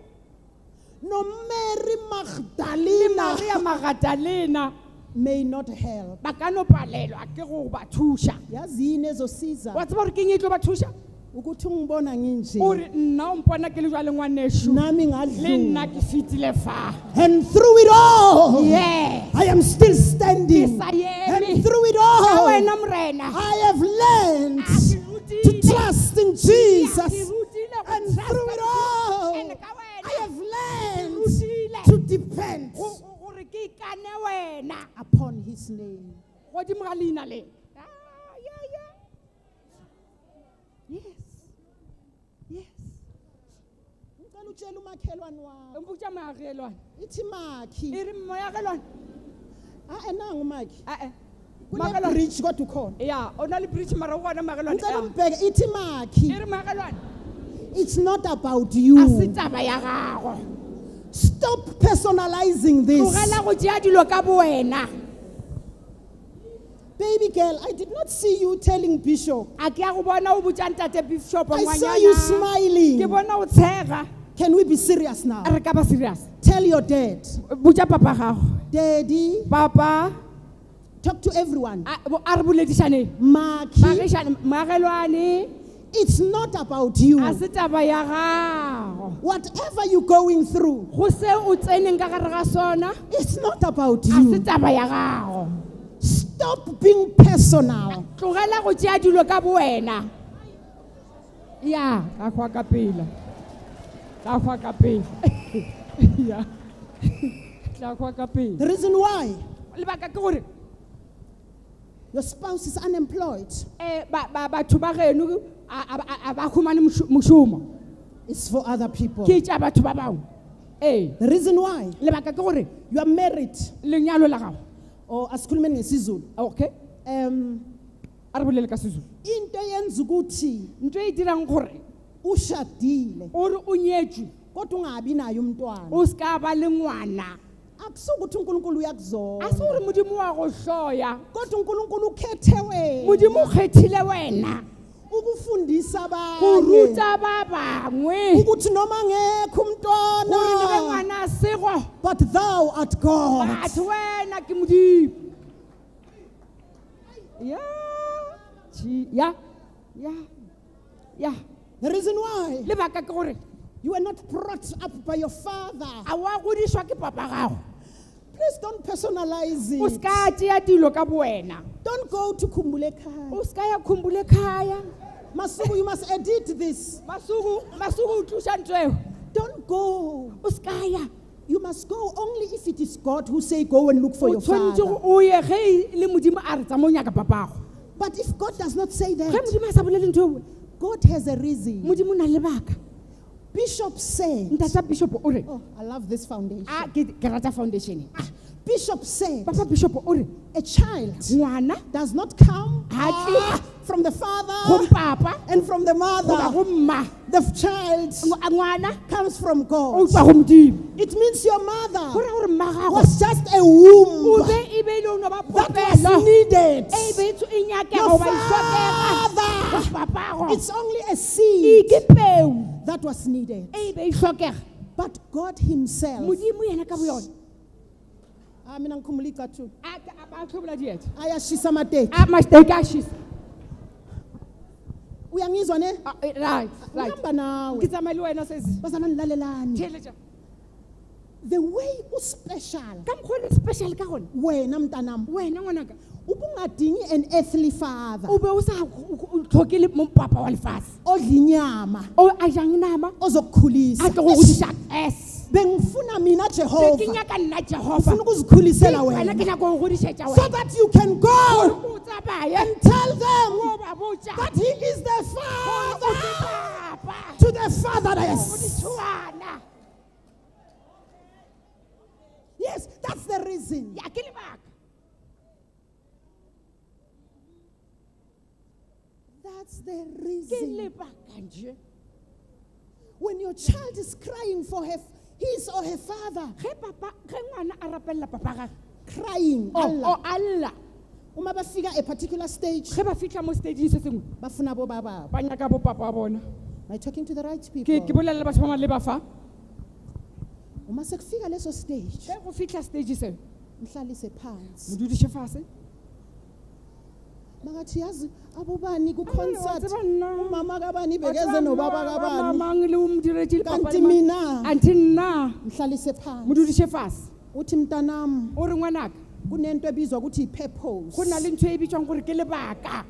no Mary le Magdalena Maria Magdalena may not help. ba ka no palelwa ke go ba thuša Yazini ezosiza wa tseba gore ke eng e tlo ba thuša ukuthi ungibona nginje. o re nna o mpona ke le jwa le ngwaneso Nami le ngadlula. nna ke fetile fa And through it all, yeah I am still ke standing. sa And eme through it ka all, wena morena I have learned a ke to rutile trust in ke Jesus. rutile go And trust through it all, and ka I wena have learned rutile to depend gore ke ikane wena upon His name. godimo ga leina le yes Ngicela utshele umakhelwane wakho. mputša moagelwane Ithi Makhi. e re moagelwane Nangu Makhi. ee Kune bridge kodwa ukhona. ya o na le bridge mara o gona moagelwane Ngicela umbheke ithi Makhi. e re moagelwane It's not about a se you. taba ya gago Stop personalizing this. tlogela go tšea dilo ka boena Baby girl, I did not see you telling Bishop. a ke ya go bona o botša ntate bishop I saw you ke smiling. bona o tshega Can we be serious now? re ka ba serious Tell your dad. botša papa gago Daddy, papa talk to everyone. a re boledišaneng Makhi, bagišane moagelwane it's not about you. a se taba ya gago Whatever you're going through, go se o tseneng ka gare ga sona it's not about a se you. taba ya gago Stop being personal. tlogela go tšea dilo ka bowena ya ka hwa ka pela ka hwa ka pela ya tla hwa ka pela The reason why lebaka ke gore your spouse is unemployed batho ba geno a ba humane mošomo is for other people. ke tša batho ba bangwe The reason why lebaka ke gore you are married, lenyalo la gago or asikhulumeni ngesizulu, okay a re bolele ka sezulu into yenza ukuthi nto e dirang gore ushadile ore o nyetswe kodwa ungabi naye umntwana. o ska ba le ngwana Akusukuthi uNkulunkulu a se uyakuzona, gore modimo wa go hloya kodwa uNkulunkulu ukhethe wena modimo o kgethile wena ukufundisa go abanye ruta ba bangwe ukuthi noma ngekho gore le be umntwana, ngwana a sego but thou art God. batho wena ke modimo ya ya ya ya The reason why lebaka ke gore you were not brought up by your father. a wa godiswa ke papa gago Please don't personalize o it. ska tšea dilo ka bowena Don't go to Khumbule Khaya. o ska ya khumbule khaya Masuku, you must edit this. masuku o thuša ntseo Don't go. o ska ya You must go only if it is God who say go and look for o your tshwanetse father. o ye ge le modimo a re tsamo nyaka papago But if God does not say ge that, modimo a sa bolele ntho God has a reason. modimo o na le lebaka Bishop said, ntata bishop o re oh, I love this foundation. ke rata foundation Bishop said, papa bishop o re a child ngwana does not come Ha tle from the go father papa and from the goba mother. go mma The child ngwana comes from o God. tswa go modimo It means your go mother ra gore mma gago was just a o womb be e be ile o no ba that was popelo needed. e be e nyakega Your goba itlhokega father, go papago it's only a e seed ke peu that was needed. e be itlhokega But God Himself, modimo yena ka boyona mina ngikhumulika too. a ba tlhobola dieta Ayashisa amateki. a mastake a shisa Uyangizwa ne? right Uhamba nawe. ke tsamaya le wena sesi Bazalwane lalelani. theletša The way uspecial ka mokgwa le special ka gona wena mntanami wena ngwanaka ubungadingi an earthly father o be o sa tlhoke le papa wa lefatshe odla inyama o a jang nama a ozokukhulisa. tlo go godisa s Bengifuna mina ke Jehova nyaka nna jehova ufuna ukuzikhulisela wena ke wena nyaka go godisetša so wena that you can go o tsamaye and tell them o ba botša that He is the o Father ke papa to the o fatherless. ditšwana Yes, that's the reason. ya ke lebaka That's the ke reason. lebaka nje When your child is crying for his or her father, ge ngwana a rapelela papa gage crying, o Allah. alla Uma bafika a particular stage, ge ba fitlha mo stageng se sengwe bafuna bo baba. ba nyaka bo papa wa bona Am I talking to the right ke people? bolelela batho ba maleba fa Uma sekufika leso stage, ge go fitlha stage seo mhlalise phansi. modudishe fase Makathi yazi abobani ku concert. tseba nna Umama kabani begeze nobaba kabani. mang le o modiredi le papa Kanti le mang. mina anti nna mhlalise phansi. modudishe fase Uthi mntanami o re ngwanaka kunento ebizwa ukuthi purpose. go na le ntho e bitswang gore ke lebaka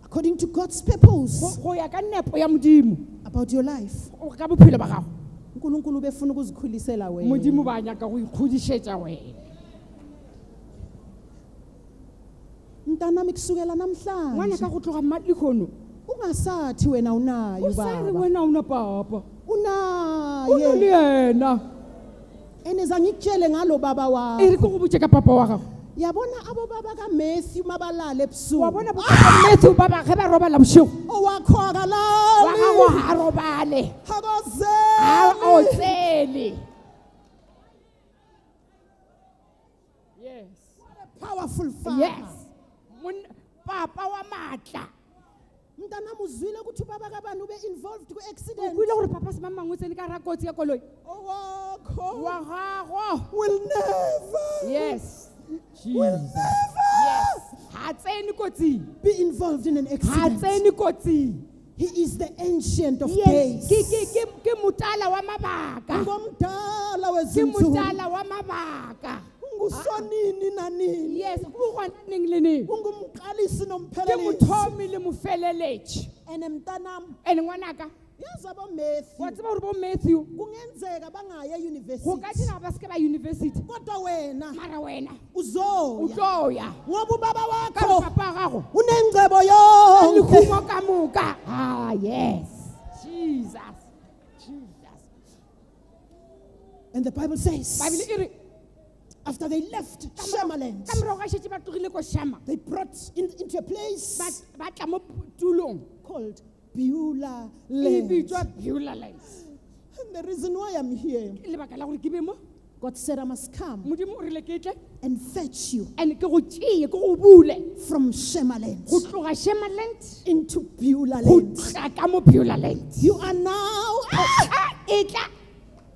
According to God's purpose go ya ka nepo ya modimo about your life. o ka bophelo ba gago uNkulunkulu befuna ukuzikhulisela wena. modimo ba nyaka go ikgodišetša wena Mntanami kusukela ngwana namhlanje ka go tloga mmadikgono ungasathi wena unayo o sa re baba. wena o na papa o na le Unaye. yena Eneza ngikutshele ngalo baba e re wakho. ke go botse ka papa wa gago Yabona abo baba kaMatthew mabalala wa ebusuku. bona bometsi ba ba ge ba robala bošego Owakho wa gago akalali. ha robale a Hakozeli. o tsele yes Powerful father. yes papa wa matla Mntanami uzwile ukuthi ubaba kabani ube involved ku o accident. kwile gore papa se mamang o tsene ka ra kotsi ya koloi Owakho wa gago will never yes will Jesus. never yes ha tsene kotsing be involved in an ha accident. tsene kotsing He is the ancient of Yes, days. ke mutala wa mabaka. Ngomdala Ke wezinsuku. mutala wa mabaka. Ungusonini nanini. Yes, ku go neng le neng. Ungumqalisi Ke nomphelelisi. mothomi le mofeleletse. And mntanam, Ene ngwanaka, yazi wa aboMatthew. tseba gore bo Matthew, Kungenzeka bangaya go university. ka dira ba se ke ba university. Kodwa wena Mara wena, o uzoya. tlo ya. Ngoba ubaba Ka wakho papa gago. unengcebo yonke. Lekhumo ka moka. Ah, yes. Jesus. Jesus. And the Bible says, Bible e re, after they left Shemaland, ka morago ga shetse ba tlogile ko Shama. they brought into a place Ba tla mo tulong. called Beulah E land. bitswa Beulah land. And the reason why I'm here, Ke lebaka la gore ke be mo. God said I must come Modimo o rile ke tle. and fetch you And ke go tšeye, ke go bule. from Shemaland Go tloga Shema land. into Beulah Go land. tla ka mo Beulah land. You are now E tla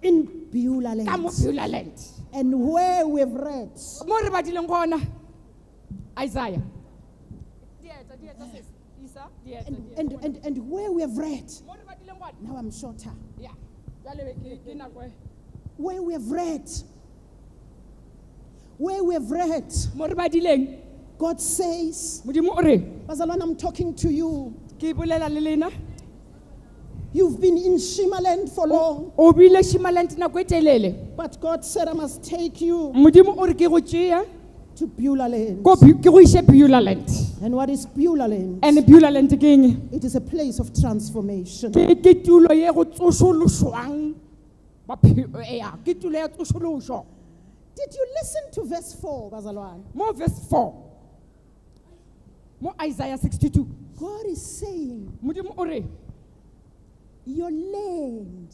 in Beulah ka mo land. Beulah land. And where we've read, Mo re badileng gona. Isaiah. Dieta sis. Isa, dieta. and where we have read, Mo re badileng gona. now I'm shorter, Yeah. Jwale ke nako e. where we have read, Mo re badileng. God says, Modimo o re, Bazalwane, I'm talking to you. ke bolela le lena. You've been in Shemaland for long, O bile Shema land nako e telele. but God said I must take you Modimo o re ke go tšea. to Beulah land. Ke go ise Beulah land. And what is Beulah land? And Beulah land ke eng? It is a place of transformation. Ke tulo ye go tsosoloswang. Ke tulo ya tsosoloswa. Did you listen to verse 4, Bazalwane? Mo verse 4. Mo Isaiah 62. God is saying, Modimo o re, your land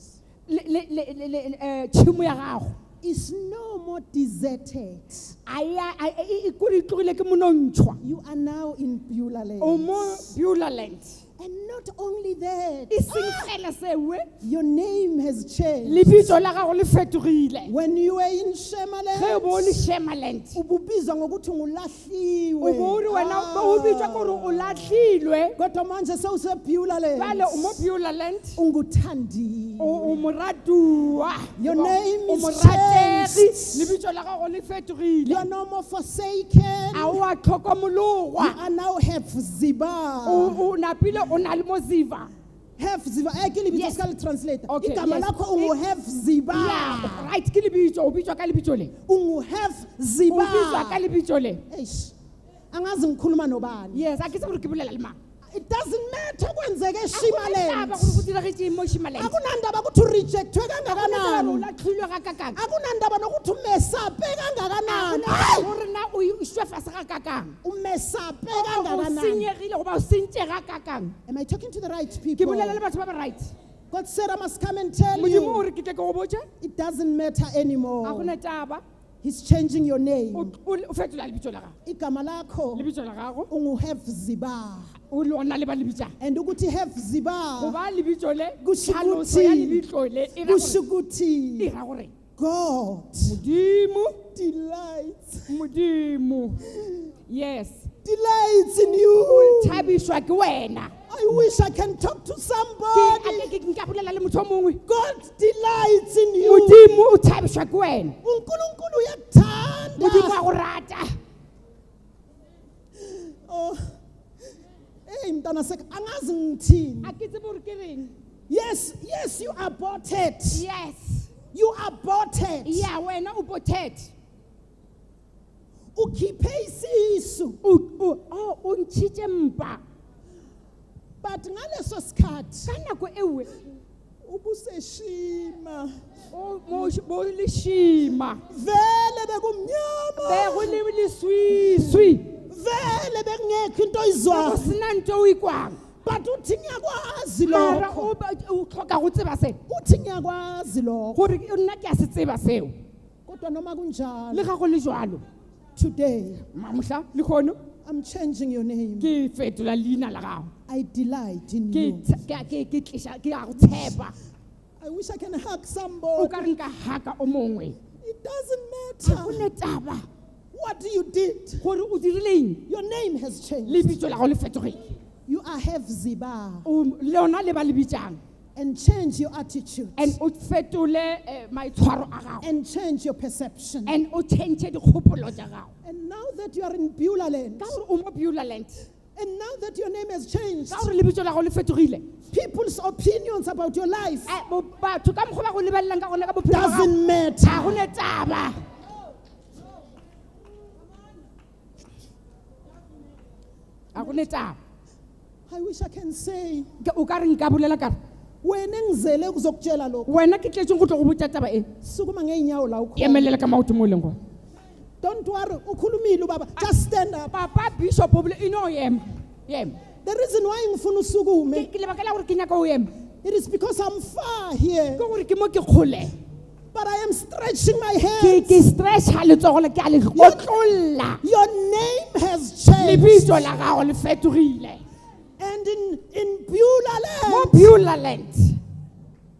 tšhimo ya gago. is no more deserted. E tlogile ke monontšhwa. You are now in Beulah O land. mo Beulah land. And not only that, E seng fela seo, your name has changed. lebitso la gago le fetogile. When you were in Ge Shemaland, bo le Shema land. ububizwa ngokuthi O ngulahliwe. bo re wena o bitswa gore o latlhilwe. Kodwa manje sewuse-Beulah Jwale land. o mo Beulah land. Unguthandiwe. O moratuwa. Your name O is morategi. changed. Lebitso la gago le You fetogile. are no more forsaken. A o a You tlhokomologwa. are now Hephzibah. O napile o na le moziva. Hephzibah. Ke lebitso Yes. ska le translate. Okay, Igama yes. lakho unguHephzibah. Yeah, right, ke lebitso, o bitswa ka lebitso le. O bitswa ka UnguHephzibah. lebitso le. Eish. Angazi ngikhuluma nobani. Yes, a ke tse gore ke bolela le mang. It doesn't matter kwenzeke A gona eShemaland. taba gore go diragetse eng mo Shema land. Akunandaba ukuthi urejectwe A gona taba gore o kangakanani. latlhilwe ga kakang. Akunandaba nokuthi umesape A kangakanani. gona gore na o šwe fase ga kakang. Umesape O kangakanani. senyegile goba o sentse ga kakang. Am I talking to the right Ke people? bolela le batho ba ba right. God said I must come and tell Modimo o you. re ke tle ke go botse. It doesn't matter A anymore. gona taba. He's changing your O name. fetola lebitso la gago. Igama lakho Lebitso la gago. unguHephzibah. O lona le ba lebitsa. And ukuthi Hephzibah Go ba lebitso le. Kusho Tlhaloso ya ukuthi- lebitso le. E ra kusho gore- ukuthi e ra gore God Modimo. Yes. delights in you. Thabiswa ke wena. I wish I can talk to somebody. Ke nka bolela le motho o mongwe. God delights in you. Modimo o thabiswa ke wena. uNkulunkulu uyakuthanda. Modimo a go rata. Oh. Hey mntana sek angazi ngithini. A ke tsebe gore ke reng. Yes, you aborted. Yes. You aborted. Yeah, wena o botet. Ukhiphe isisu. O ntshitse mpa. But ngaleso sikhathi Ka nako ewe ubuseshima. o mo le shima. Vele bekumnyama. Be go le leswiswi. Vele bekungekho into Go oyizwayo. sena nto o ikwang. But uthi ngiyakwazi Mara lokho. o tlhoka go tseba se. Uthi ngiyakwazi lokho. Gore nna ke a se tseba seo. Kodwa noma Le kunjalo, ga go le jwalo. today Mamohla le khono I'm changing your name. ke fetola leina la gago. I delight in Ke you. tlisha ke a go tshepa. I wish I can hug O somebody. ka re nka haka o mongwe. It doesn't Ga go matter ne taba what you did. gore o dirileng. Your name has changed. Lebitso la go le fetogile. You are Hefziba. Leona le ba le bitsang. And change your attitude. And o fetole maitshwaro a gago. And change your perception. And o change dikgopolo tsa gago. And now that you are in Beulah land. Ka gore o mo Beulah land. And now that your name has changed. Ka gore lebitso la gago le fetogile. People's opinions about your life batho ka mokgwa ba go lebelelang ka gone ka bophelo ba gago. doesn't matter. Ha go ne taba. Ha go ne taba. I wish I can say. O ka re nka bolela ka re. Wena ngizele ukuzokutshela lokho. Wena ke tletse go tlo go botsa taba e. Sukuma ngeenyawo la ukhona. Emelela ka maoto mo leng go. Don't worry, ukhulumile ubaba. Just stand up. Papa Bishop obule ino yem. Yem. The reason why ngifuna usukume. Ke lebaka la gore ke nyaka o yem. It is because I'm far here. Ke gore ke mo ke kgole. But I am stretching my hands. Ke stretch ha le tsogole ke a le otlolla. Your name has changed. Lebitso la gago le fetogile. And in Beulah land. Mo Beulah land.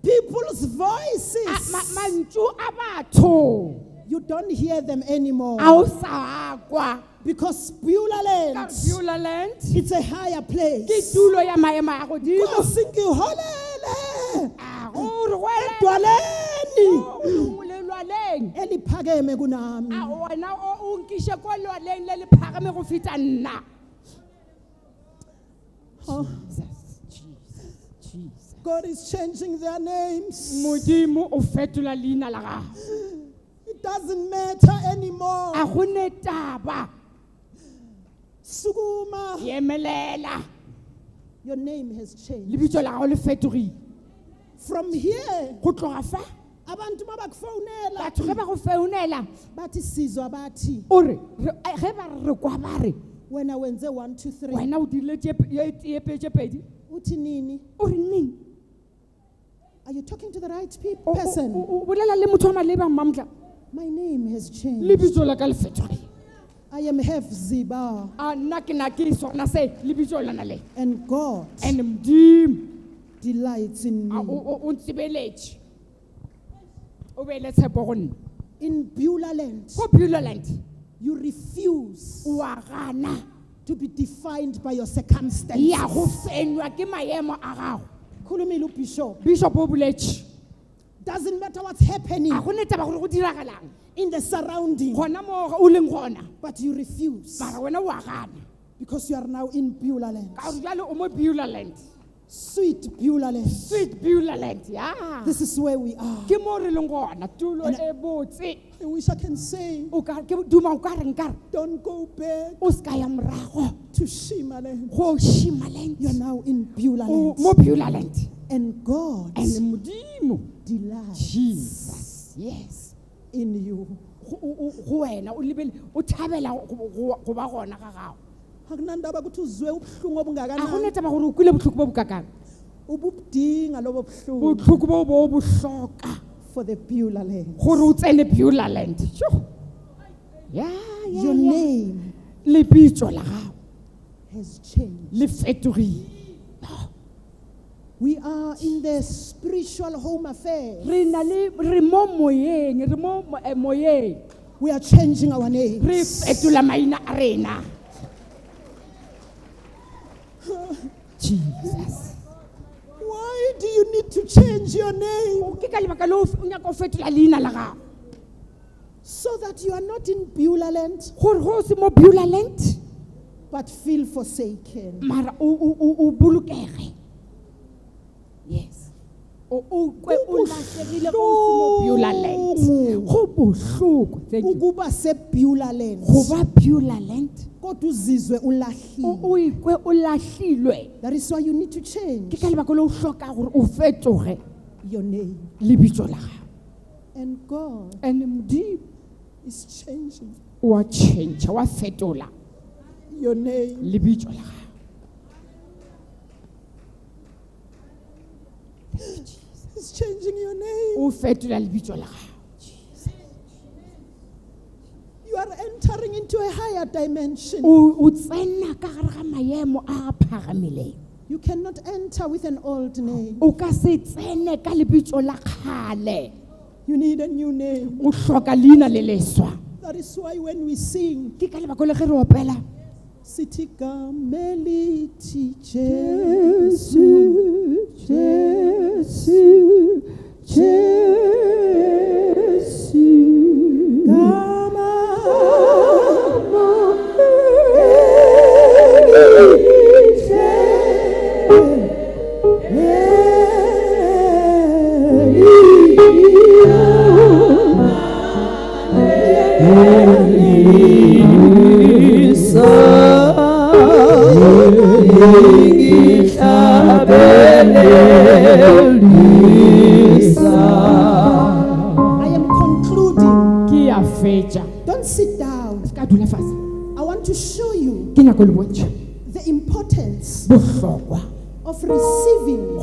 People's voices. Mantswe a batho. You don't hear them anymore. Because Beulah land, it's a higher place. Eliphakeme kunami. God is changing their names. It doesn't matter anymore. Sukuma. Your name has changed. From here, abantu mabakufowunela bathi sizwa bathi wena wenze 1 2 3 wena o dile tse pedi uthi nini? Are you talking to the right person? My name has changed. I am Hefziba. And God delights in me. In Beulah land, you refuse to be defined by your circumstances. Bishop doesn't matter what's happening in the surrounding, but you refuse because you are now in Beulah land. Sweet Beulah land. Sweet Beulah land, yeah. This is where we are. I wish I can say, don't go back to Shima land. You're now in Beulah land. And God delights Jesus, yes, in you. Akunandaba ukuthi uzwe ubuhlungu obungakanani. Ubudinga lobo buhlungu for the Beulah land. Your name has changed. We are in the spiritual home affair. We are changing our names. Jesus. Why do you need to change your name? So that you are not in Beulah land, but feel forsaken. Yes. Ukuba se Beulah land. Kodwa uzizwe ulahlile. That is why you need to change your name. And God is changing your name. He's changing your name. You are entering into a higher dimension. You cannot enter with an old name. You need a new name. That is why when we sing, Sithi gamelithi Jesu, Jesu, Jesu. Gama I am concluding. Don't sit down. I want to show you the importance of receiving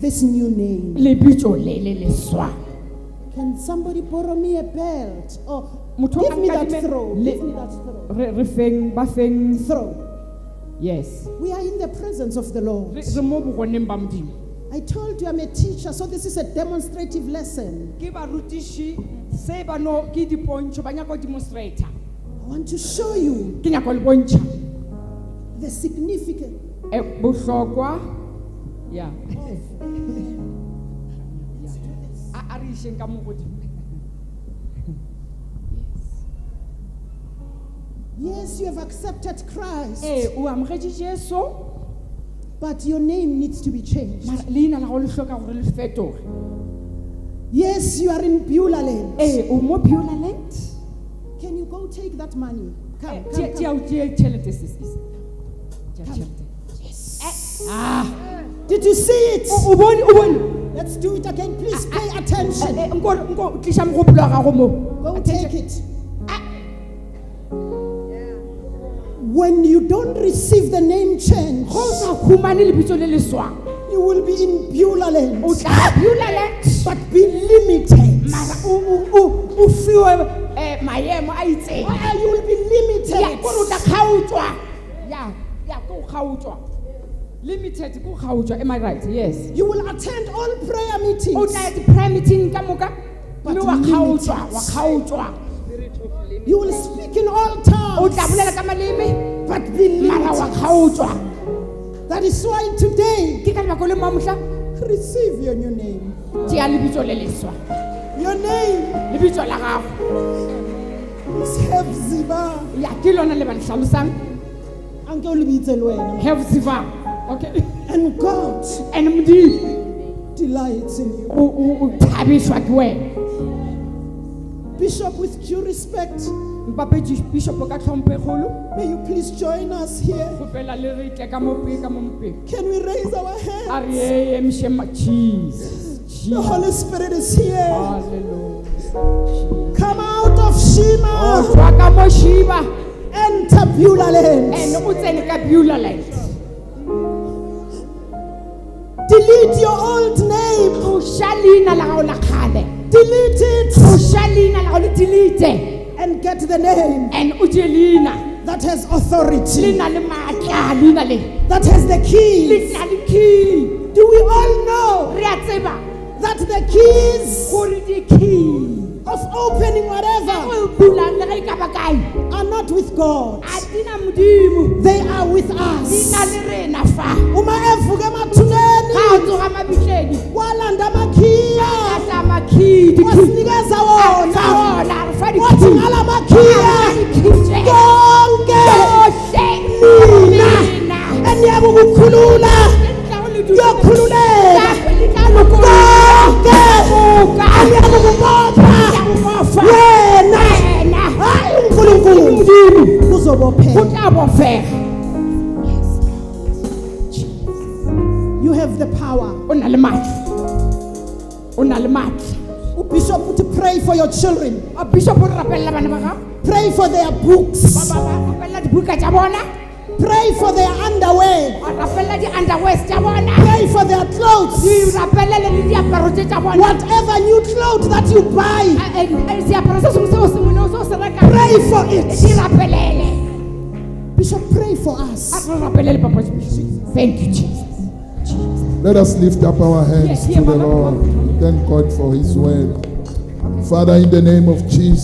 this new name. Can somebody borrow me a belt? Or give me that throw. Give me that throw. Throw. Yes. We are in the presence of the Lord. I told you I'm a teacher, so this is a demonstrative lesson. I want to show you the significance. Yeah. Yes, you have accepted Christ. But your name needs to be changed. Yes, you are in Beulah Land. Can you go take that money? Come. Yes. Did you see it? Let's do it again. Please pay attention. Go take it. When you don't receive the name change, you will be in Beulah Land, but be limited. You will be limited. Limited. Am I right? Yes. You will attend all prayer meetings, but limited. You will speak in all tongues, but be limited. That is why today, receive your new name. Your name is Hephzibah. Okay. And God delights in you. Bishop, with due respect, may you please join us here. Can we raise our hands? The Holy Spirit is here. Come out of Shema. Enter Beulah Land. Delete your old name. Delete it. And get the name that has authority, that has the keys. Do we all know that the keys of opening whatever are not with God? They are with us. Walanda makia wasinikeza wona wathi ngala makia konke mina eniyaba ukukhulula yokhululeka konke eniyaba ukubopha wena hayi uNkulunkulu uzobophela. You have the power. Bishop, to pray for your children. Pray for their books. Pray for their underwear. Pray for their clothes. Whatever new clothes that you buy, pray for it. Bishop, pray for us. Thank you, Jesus. Let us lift up our hands to the Lord. Thank God for His word. Father, in the name of Jesus.